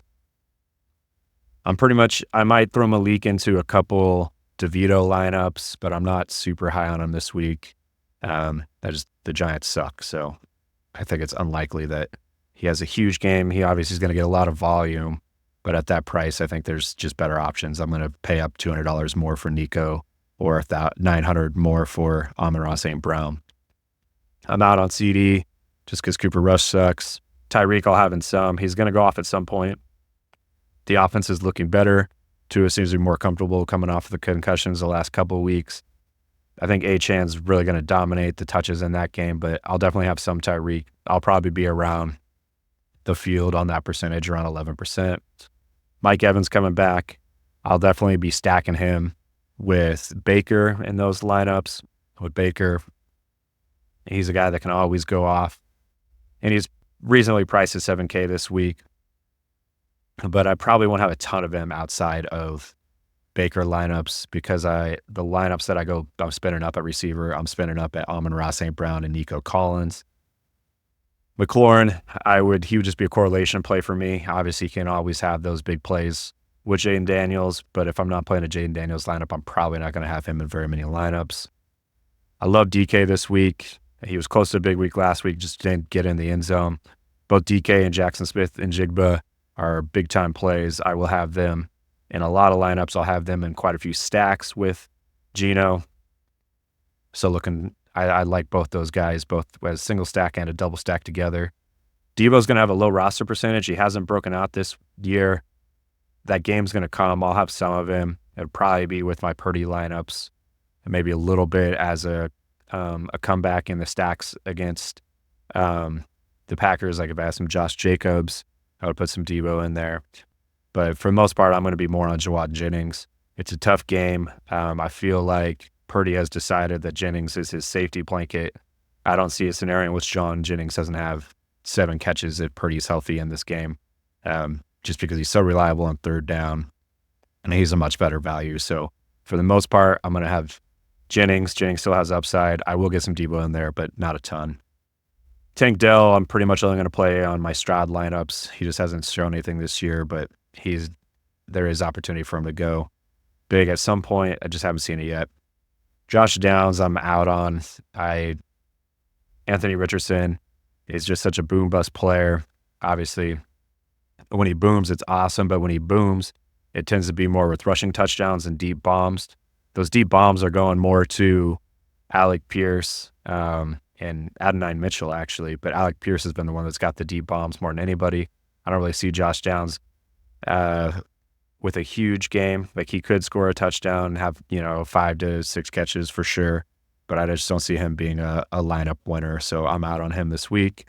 I might throw Malik into a couple DeVito lineups, but I'm not super high on him this week. The Giants suck, so I think it's unlikely that he has a huge game. He obviously is going to get a lot of volume, but at that price, I think there's just better options. I'm going to pay up $200 more for Nico or $900 more for Amon-Ra St. Brown. I'm out on CD just because Cooper Rush sucks. Tyreek I'll have in some. He's going to go off at some point. The offense is looking better. Tua seems to be more comfortable coming off of the concussions the last couple of weeks. I think Achan's really going to dominate the touches in that game, but I'll definitely have some Tyreek. I'll probably be around the field on that percentage, around 11%. Mike Evans coming back. I'll definitely be stacking him with Baker in those lineups. With Baker, he's a guy that can always go off, and he's reasonably priced at 7K this week. But I probably won't have a ton of him outside of Baker lineups because the lineups that I'm spinning up at receiver, I'm spinning up at Amon-Ra St. Brown and Nico Collins. McLaurin, he would just be a correlation play for me. Obviously, he can always have those big plays with Jaden Daniels, but if I'm not playing a Jaden Daniels lineup, I'm probably not going to have him in very many lineups. I love DK this week. He was close to a big week last week, just didn't get in the end zone. Both DK and Jackson Smith and Jigba are big-time plays. I will have them in a lot of lineups. I'll have them in quite a few stacks with Geno. So I like both those guys, both as single stack and a double stack together. Debo's going to have a low roster percentage. He hasn't broken out this year. That game's going to come. I'll have some of him. It'll probably be with my Purdy lineups and maybe a little bit as a comeback in the stacks against the Packers. Like if I had some Josh Jacobs, I would put some Debo in there. But for the most part, I'm going to be more on Jawad Jennings. It's a tough game. I feel like Purdy has decided that Jennings is his safety blanket. I don't see a scenario in which John Jennings doesn't have 7 catches if Purdy's healthy in this game, just because he's so reliable on third down, and he's a much better value. So for the most part, I'm going to have Jennings. Jennings still has upside. I will get some Debo in there, but not a ton. Tank Dell, I'm pretty much only going to play on my Stroud lineups. He just hasn't shown anything this year, but there is opportunity for him to go big at some point. I just haven't seen it yet. Josh Downs, I'm out on. Anthony Richardson is just such a boom bust player. Obviously, when he booms, it's awesome, but when he booms, it tends to be more with rushing touchdowns and deep bombs. Those deep bombs are going more to Alec Pierce and Adonai Mitchell, actually, but Alec Pierce has been the one that's got the deep bombs more than anybody. I don't really see Josh Downs with a huge game. Like, he could score a touchdown, have 5 to 6 catches for sure, but I just don't see him being a lineup winner, so I'm out on him this week.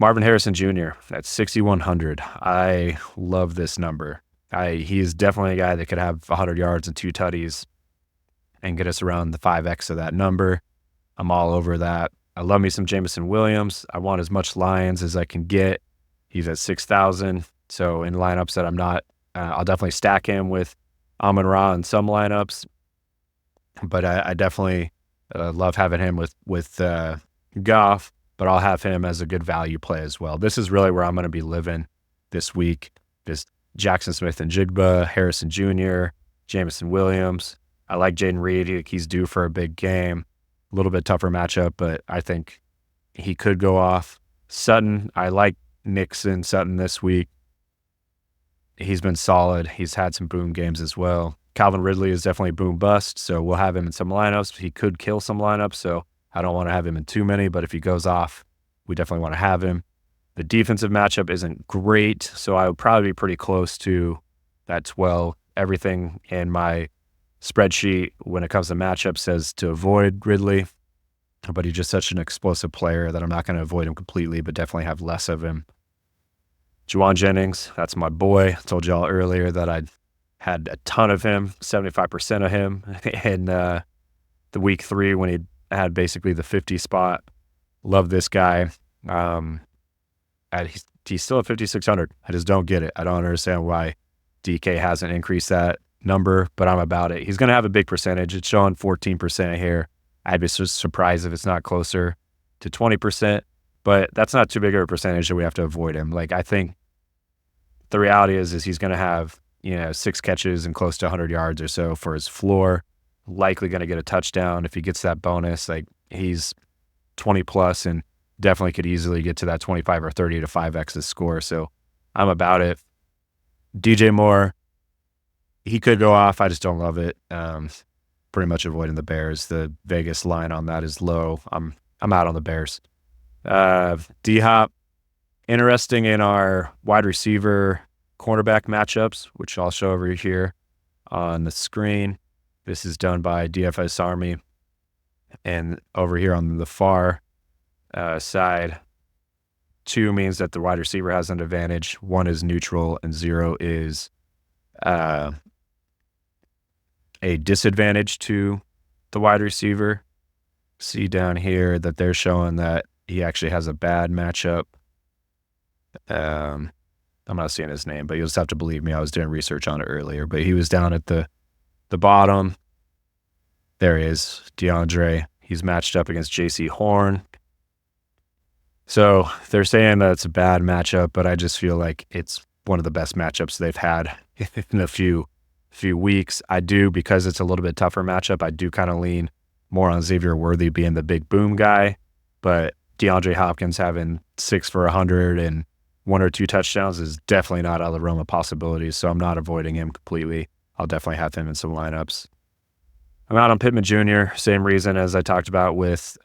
Marvin Harrison Jr. at 6,100. I love this number. He is definitely a guy that could have 100 yards and 2 tutties and get us around the 5x of that number. I'm all over that. I love me some Jameson Williams. I want as much Lions as I can get. He's at 6,000. So in lineups that I'm not, I'll definitely stack him with Amon-Ra in some lineups. But I definitely love having him with Goff, but I'll have him as a good value play as well. This is really where I'm going to be living this week. Just Jackson Smith and Jigba, Harrison Jr., Jameson Williams. I like Jaden Reed. He's due for a big game. A little bit tougher matchup, but I think he could go off. Sutton, I like Nixon Sutton this week. He's been solid. He's had some boom games as well. Calvin Ridley is definitely boom bust, so we'll have him in some lineups. He could kill some lineups, so I don't want to have him in too many, but if he goes off, we definitely want to have him. The defensive matchup isn't great, so I would probably be pretty close to that 12. Everything in my spreadsheet when it comes to matchups says to avoid Ridley, but he's just such an explosive player that I'm not going to avoid him completely, but definitely have less of him. Juwan Jennings, that's my boy. I told y'all earlier that I had a ton of him, 75% of him in the week 3 when he had basically the 50 spot. Love this guy. He's still at 5,600. I just don't get it. I don't understand why DK hasn't increased that number, but I'm about it. He's going to have a big percentage. It's showing 14% here. I'd be just surprised if it's not closer to 20%, but that's not too big of a percentage that we have to avoid him. Like, I think the reality is he's going to have, 6 catches and close to 100 yards or so for his floor, likely going to get a touchdown. If he gets that bonus, like, he's 20 plus and definitely could easily get to that 25 or 30 to 5x the score. So I'm about it. DJ Moore, he could go off. I just don't love it. Pretty much avoiding the Bears. The Vegas line on that is low. I'm out on the Bears. D-Hop, interesting in our wide receiver cornerback matchups, which I'll show over here on the screen. This is done by DFS Army. And over here on the far side, 2 means that the wide receiver has an advantage. 1 is neutral and 0 is a disadvantage to the wide receiver. See down here that they're showing that he actually has a bad matchup. I'm not seeing his name, but you'll just have to believe me. I was doing research on it earlier, but he was down at the bottom. There he is, DeAndre. He's matched up against JC Horn. So they're saying that it's a bad matchup, but I just feel like it's one of the best matchups they've had in a few weeks. I do, because it's a little bit tougher matchup, I do kind of lean more on Xavier Worthy being the big boom guy, but DeAndre Hopkins having 6 for 100 and 1 or 2 touchdowns is definitely not out of the realm of possibilities, so I'm not avoiding him completely. I'll definitely have him in some lineups. I'm out on Pittman Jr., same reason as I talked about with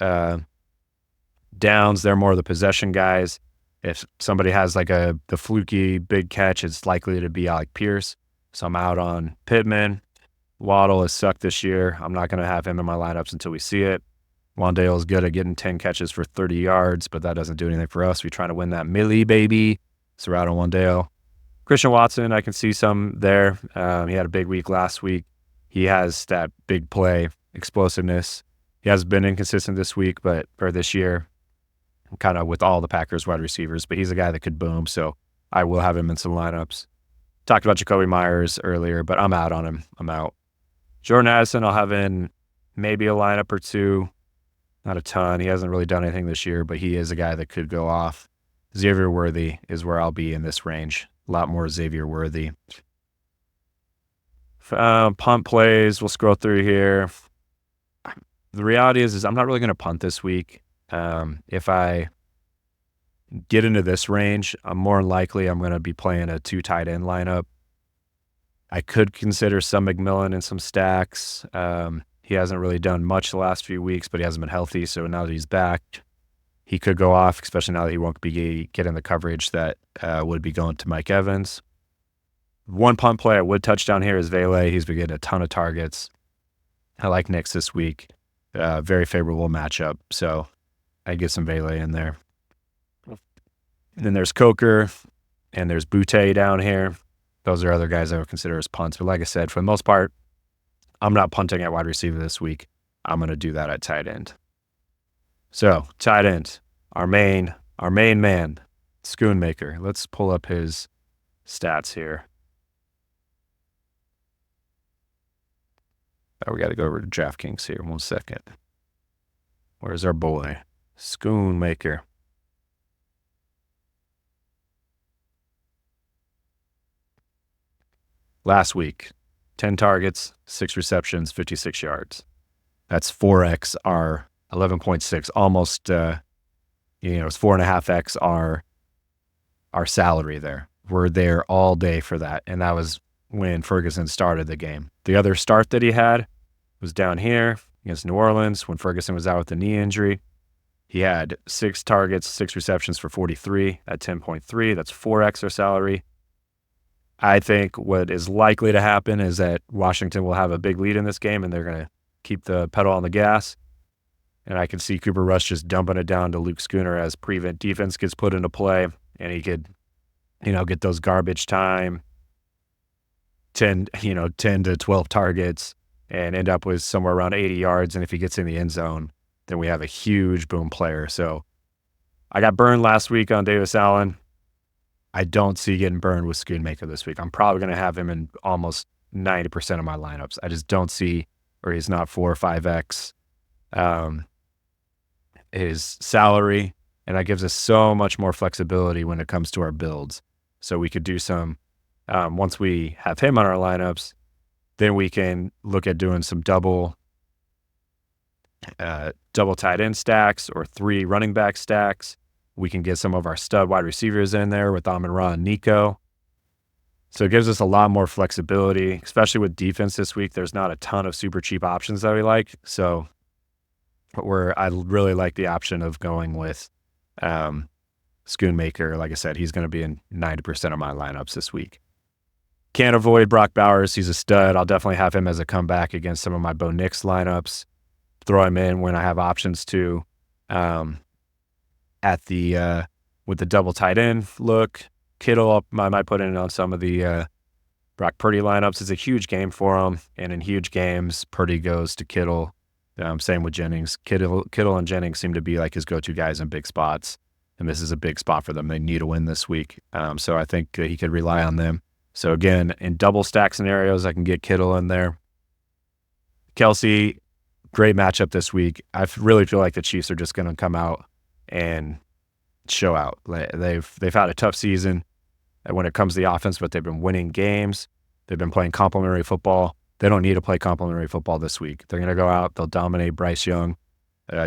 Downs. They're more of the possession guys. If somebody has like the fluky big catch, it's likely to be Alec Pierce. So I'm out on Pittman. Waddle has sucked this year. I'm not going to have him in my lineups until we see it. Wandale is good at getting 10 catches for 30 yards, but that doesn't do anything for us. We're trying to win that Milly, baby. So we're out on Wandale. Christian Watson, I can see some there. He had a big week last week. He has that big play explosiveness. He has been inconsistent this week, or this year, kind of with all the Packers wide receivers, but he's a guy that could boom. So I will have him in some lineups. Talked about Jacoby Myers earlier, but I'm out on him. I'm out. Jordan Addison, I'll have in maybe a lineup or two. Not a ton. He hasn't really done anything this year, but he is a guy that could go off. Xavier Worthy is where I'll be in this range. A lot more Xavier Worthy. Punt plays, we'll scroll through here. The reality is I'm not really going to punt this week. If I get into this range, I'm more likely I'm going to be playing a 2 tight end lineup. I could consider some McMillan in some stacks. He hasn't really done much the last few weeks, but he hasn't been healthy. So now that he's back, he could go off, especially now that he won't be getting the coverage that would be going to Mike Evans. One punt play I would touch down here is Vele. He's been getting a ton of targets. I like Knicks this week. Very favorable matchup. So I get some Vele in there. And then there's Coker and there's Butte down here. Those are other guys I would consider as punts. But like I said, for the most part, I'm not punting at wide receiver this week. I'm going to do that at tight end. So tight end, our main man, Schoonmaker. Let's pull up his stats here. Oh, we got to go over to DraftKings here. 1 second. Where's our boy? Schoonmaker. Last week, 10 targets, 6 receptions, 56 yards. That's 4x our 11.6, almost, it's 4.5x our salary there. We're there all day for that. And that was when Ferguson started the game. The other start that he had was down here against New Orleans when Ferguson was out with the knee injury. He had 6 targets, 6 receptions for 43 at 10.3. That's 4x our salary. I think what is likely to happen is that Washington will have a big lead in this game and they're going to keep the pedal on the gas. And I can see Cooper Rush just dumping it down to Luke Schooner as prevent defense gets put into play. And he could, get those garbage time, 10 to 12 targets and end up with somewhere around 80 yards. And if he gets in the end zone, then we have a huge boom player. So I got burned last week on Davis Allen. I don't see getting burned with Schoonmaker this week. I'm probably going to have him in almost 90% of my lineups. I just don't see, or he's not 4 or 5x his salary, and that gives us so much more flexibility when it comes to our builds. So we could do some, once we have him on our lineups, then we can look at doing some double tight end stacks or 3 running back stacks. We can get some of our stud wide receivers in there with Amon-Ra and Nico. So it gives us a lot more flexibility, especially with defense this week. There's not a ton of super cheap options that we like. So I really like the option of going with Schoonmaker. Like I said, he's going to be in 90% of my lineups this week. Can't avoid Brock Bowers. He's a stud. I'll definitely have him as a comeback against some of my Bo Nix lineups. Throw him in when I have options to. With the double tight end look. Kittle, I might put in on some of the Brock Purdy lineups. It's a huge game for him, and in huge games, Purdy goes to Kittle. Same with Jennings. Kittle and Jennings seem to be like his go-to guys in big spots, and this is a big spot for them. They need a win this week, so I think he could rely on them. So again, in double stack scenarios, I can get Kittle in there. Kelsey, great matchup this week. I really feel like the Chiefs are just going to come out and show out. They've had a tough season when it comes to the offense, but they've been winning games. They've been playing complimentary football. They don't need to play complimentary football this week. They're going to go out. They'll dominate Bryce Young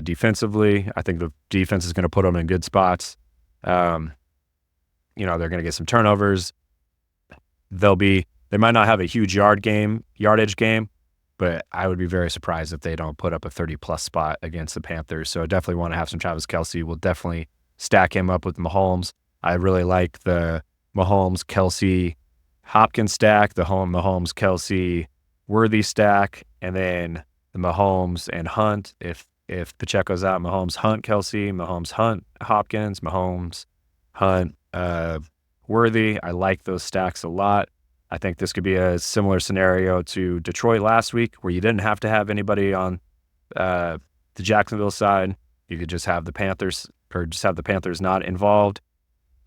defensively. I think the defense is going to put them in good spots. They're going to get some turnovers. They might not have a huge yardage game, but I would be very surprised if they don't put up a 30-plus spot against the Panthers. So I definitely want to have some Travis Kelce. We'll definitely stack him up with Mahomes. I really like the Mahomes, Kelce, Hopkins stack, the Mahomes, Kelce, Worthy stack, and then the Mahomes and Hunt. If Pacheco's out, Mahomes, Hunt, Kelce, Mahomes, Hunt, Hopkins, Mahomes, Hunt, worthy. I like those stacks a lot. I think this could be a similar scenario to Detroit last week, where you didn't have to have anybody on the Jacksonville side. You could just have the Panthers, or just have the Panthers not involved.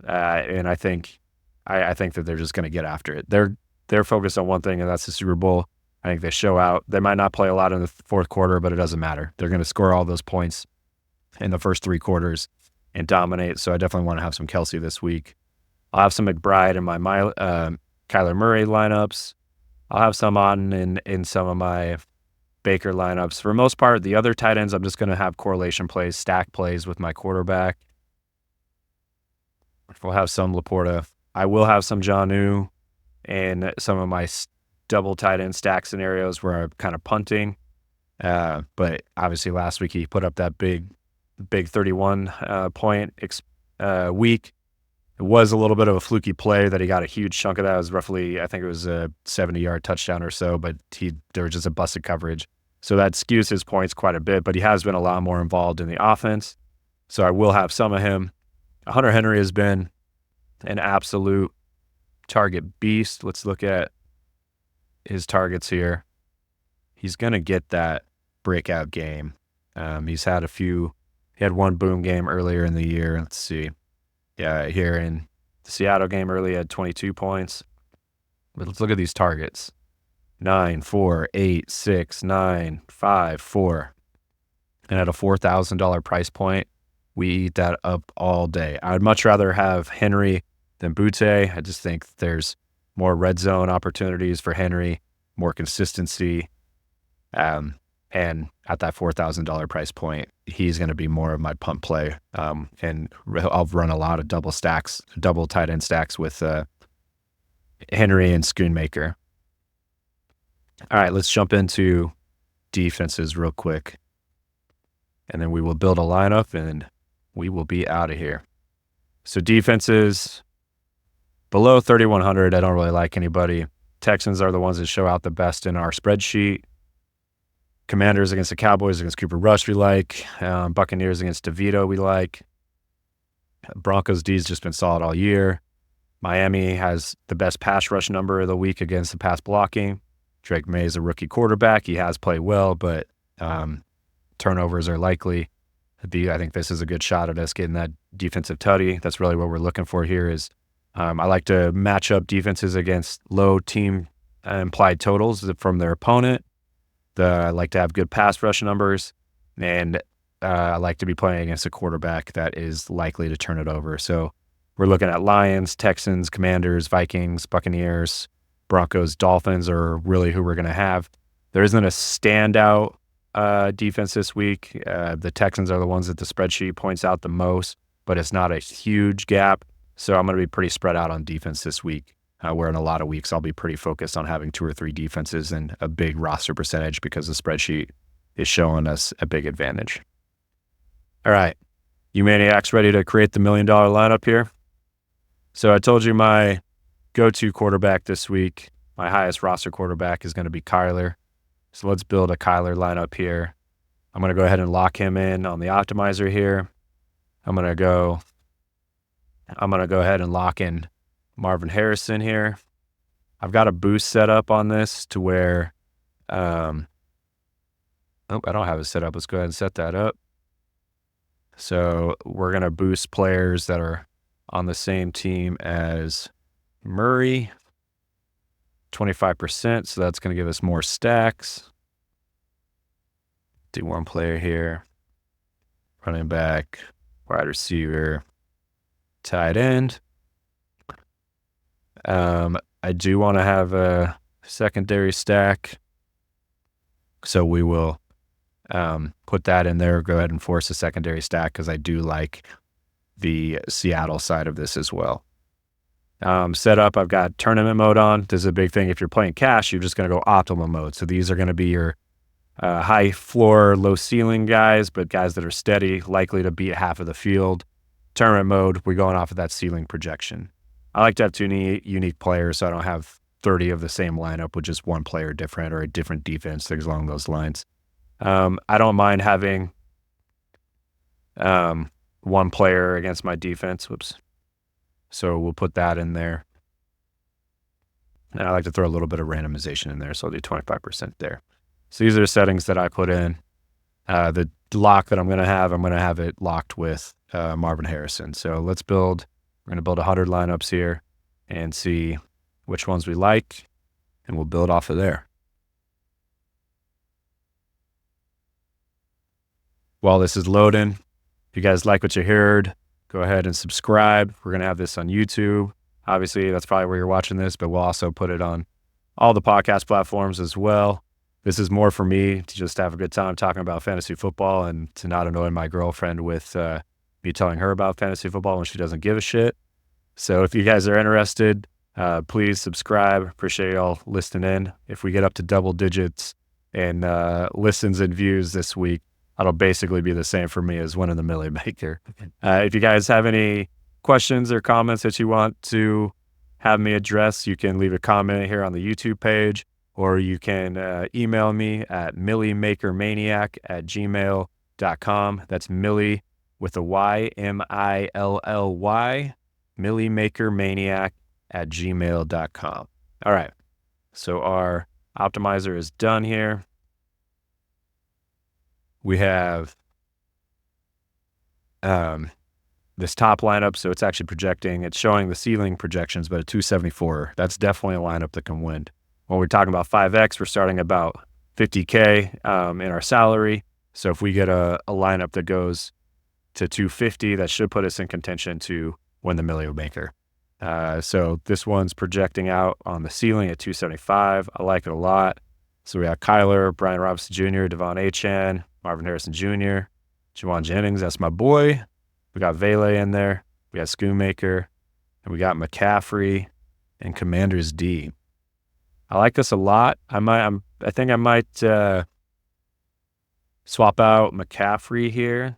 And I think that they're just going to get after it. They're focused on one thing, and that's the Super Bowl. I think they show out. They might not play a lot in the fourth quarter, but it doesn't matter. They're going to score all those points in the first three quarters and dominate. So I definitely want to have some Kelsey this week. I'll have some McBride in my Kyler Murray lineups. I'll have some on in some of my Baker lineups. For the most part, the other tight ends, I'm just going to have correlation plays, stack plays with my quarterback. We'll have some Laporta. I will have some Jonnu and some of my double tight end stack scenarios where I'm kind of punting. But obviously last week he put up that big 31 point week. It was a little bit of a fluky play that he got a huge chunk of that. It was roughly, I think it was a 70-yard touchdown or so, but there was just a busted coverage. So that skews his points quite a bit, but he has been a lot more involved in the offense. So I will have some of him. Hunter Henry has been an absolute target beast. Let's look at his targets here. He's going to get that breakout game. He's had he had one boom game earlier in the year. Let's see. Yeah, here in the Seattle game early, he had 22 points. But let's look at these targets. 9, 4, 8, 6, 9, 5, 4. And at a $4,000 price point, we eat that up all day. I'd much rather have Henry than Butte. I just think there's more red zone opportunities for Henry, more consistency. And at that $4,000 price point, he's going to be more of my pump play. And I'll run a lot of double tight end stacks with Henry and Schoonmaker. All right, let's jump into defenses real quick. And then we will build a lineup and we will be out of here. So defenses below 3,100, I don't really like anybody. Texans are the ones that show out the best in our spreadsheet. Commanders against the Cowboys, against Cooper Rush, we like. Buccaneers against DeVito, we like. Broncos D's just been solid all year. Miami has the best pass rush number of the week against the pass blocking. Drake May is a rookie quarterback. He has played well, but turnovers are likely. I think this is a good shot at us getting that defensive tutty. That's really what we're looking for here is I like to match up defenses against low team implied totals from their opponent. I like to have good pass rush numbers, and I like to be playing against a quarterback that is likely to turn it over. So we're looking at Lions, Texans, Commanders, Vikings, Buccaneers, Broncos, Dolphins are really who we're going to have. There isn't a standout defense this week. The Texans are the ones that the spreadsheet points out the most, but it's not a huge gap. So I'm going to be pretty spread out on defense this week, where in a lot of weeks I'll be pretty focused on having 2 or 3 defenses and a big roster percentage because the spreadsheet is showing us a big advantage. All right, you maniacs ready to create the $1 million lineup here? So I told you my go-to quarterback this week, my highest roster quarterback is going to be Kyler. So let's build a Kyler lineup here. I'm going to go ahead and lock him in on the optimizer here. I'm going to go ahead and lock in Marvin Harrison here. I've got a boost set up on this to where, I don't have it set up. Let's go ahead and set that up. So we're going to boost players that are on the same team as Murray, 25%. So that's going to give us more stacks. Do one player here. Running back, wide receiver, tight end. I do want to have a secondary stack. So we will put that in there, go ahead and force a secondary stack because I do like the Seattle side of this as well. Set up, I've got tournament mode on. This is a big thing. If you're playing cash, you're just going to go optimal mode. So these are going to be your high floor, low ceiling guys, but guys that are steady, likely to beat half of the field. Tournament mode, we're going off of that ceiling projection. I like to have 2 unique players so I don't have 30 of the same lineup with just one player different or a different defense, things along those lines. I don't mind having one player against my defense. Whoops. So we'll put that in there. And I like to throw a little bit of randomization in there. So I'll do 25% there. So these are the settings that I put in. The lock that I'm going to have it locked with Marvin Harrison. So we're going to build 100 lineups here and see which ones we like, and we'll build off of there. While this is loading, if you guys like what you heard, go ahead and subscribe. We're going to have this on YouTube. Obviously, that's probably where you're watching this, but we'll also put it on all the podcast platforms as well. This is more for me to just have a good time talking about fantasy football and to not annoy my girlfriend with me telling her about fantasy football when she doesn't give a shit. So if you guys are interested, please subscribe. Appreciate y'all listening in. If we get up to double digits in listens and views this week, that'll basically be the same for me as winning the Milly Maker. If you guys have any questions or comments that you want to have me address, you can leave a comment here on the YouTube page, or you can email me at millymakermaniac@gmail.com. That's Milly with a Y, Milly, millymakermaniac@gmail.com. All right. So our optimizer is done here. We have this top lineup. So it's actually projecting, it's showing the ceiling projections, but at 274, that's definitely a lineup that can win. When we're talking about 5X, we're starting about 50K in our salary. So if we get a lineup that goes to 250, that should put us in contention to win the Milly Maker. So this one's projecting out on the ceiling at 275. I like it a lot. So we got Kyler, Brian Robinson Jr., Devon Achane, Marvin Harrison Jr., Juwan Jennings, that's my boy. We got Vele in there. We got Schoonmaker, and we got McCaffrey and Commanders D. I like this a lot. I think I might swap out McCaffrey here.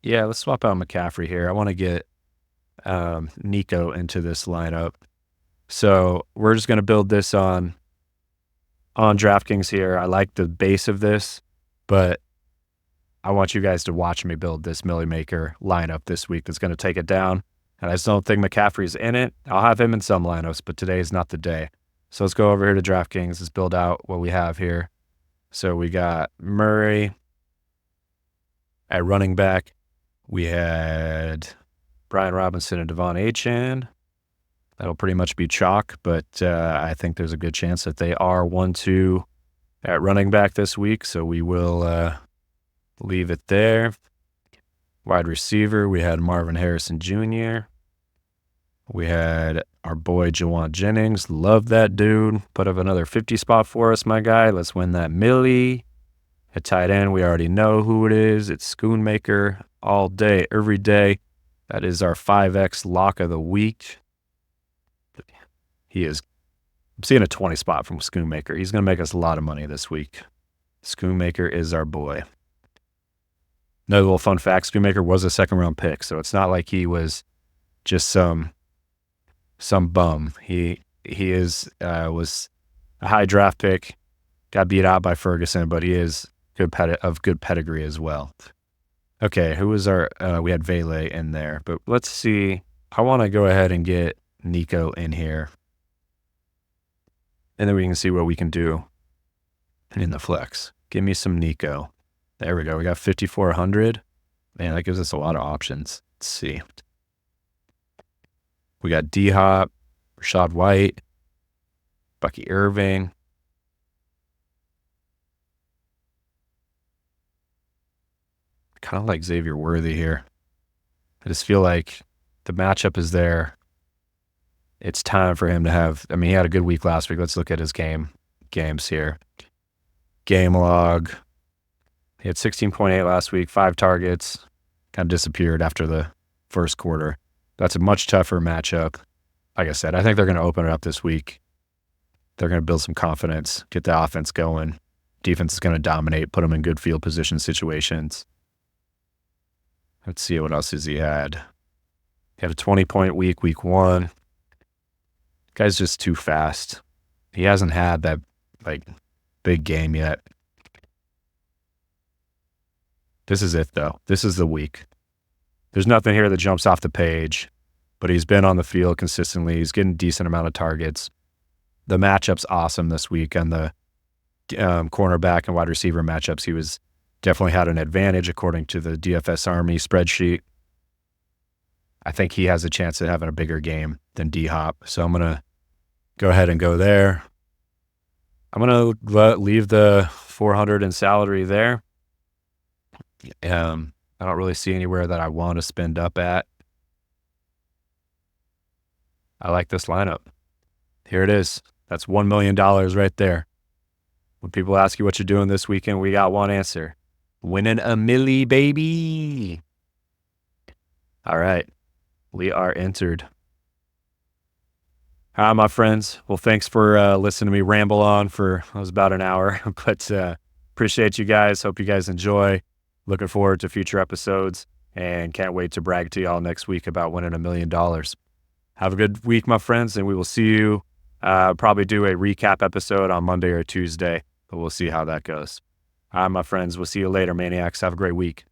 Yeah, let's swap out McCaffrey here. I want to get Nico into this lineup. So we're just going to build this on DraftKings here. I like the base of this, but I want you guys to watch me build this Milly Maker lineup this week that's going to take it down. And I just don't think McCaffrey's in it. I'll have him in some lineups, but today is not the day. So let's go over here to DraftKings. Let's build out what we have here. So we got Murray at running back. We had Brian Robinson and Devon Achane. That'll pretty much be chalk, but I think there's a good chance that they are 1-2 at running back this week. So we will leave it there. Wide receiver, we had Marvin Harrison Jr. We had our boy Juwan Jennings. Love that dude. Put up another 50 spot for us, my guy. Let's win that Milly. At tight end, we already know who it is. It's Schoonmaker all day, every day. That is our 5X lock of the week. I'm seeing a 20 spot from Schoonmaker. He's going to make us a lot of money this week. Schoonmaker is our boy. Another little fun fact, Schoonmaker was a second-round pick, so it's not like he was just some bum. He was a high draft pick, got beat out by Ferguson, but he is of good pedigree as well. Okay, who was we had Vele in there, but let's see. I want to go ahead and get Nico in here, and then we can see what we can do in the flex. Give me some Nico. There we go. We got 5,400. Man, that gives us a lot of options. Let's see. We got D-Hop, Rashad White, Bucky Irving. Kind of like Xavier Worthy here. I just feel like the matchup is there. It's time for him to have, he had a good week last week. Let's look at his games here. Game log. He had 16.8 last week, 5 targets, kind of disappeared after the first quarter. That's a much tougher matchup. Like I said, I think they're going to open it up this week. They're going to build some confidence, get the offense going. Defense is going to dominate, put them in good field position situations. Let's see, what else has he had? He had a 20-point week 1. Guy's just too fast. He hasn't had that, big game yet. This is it, though. This is the week. there's nothing here that jumps off the page, but he's been on the field consistently. He's getting a decent amount of targets. The matchup's awesome this week on the cornerback and wide receiver matchups. He was definitely had an advantage according to the DFS Army spreadsheet. I think he has a chance of having a bigger game than D-Hop. So I'm going to go ahead and go there. I'm going to leave the 400 in salary there. I don't really see anywhere that I want to spend up at. I like this lineup. Here it is. That's $1 million right there. When people ask you what you're doing this weekend, we got one answer. Winning a milli, baby. All right. We are entered. Hi, my friends. Well, thanks for listening to me ramble on for about an hour. But appreciate you guys. Hope you guys enjoy. Looking forward to future episodes. And can't wait to brag to y'all next week about winning $1 million. Have a good week, my friends. And we will see you. Probably do a recap episode on Monday or Tuesday. But we'll see how that goes. All right, my friends. We'll see you later, Maniacs. Have a great week.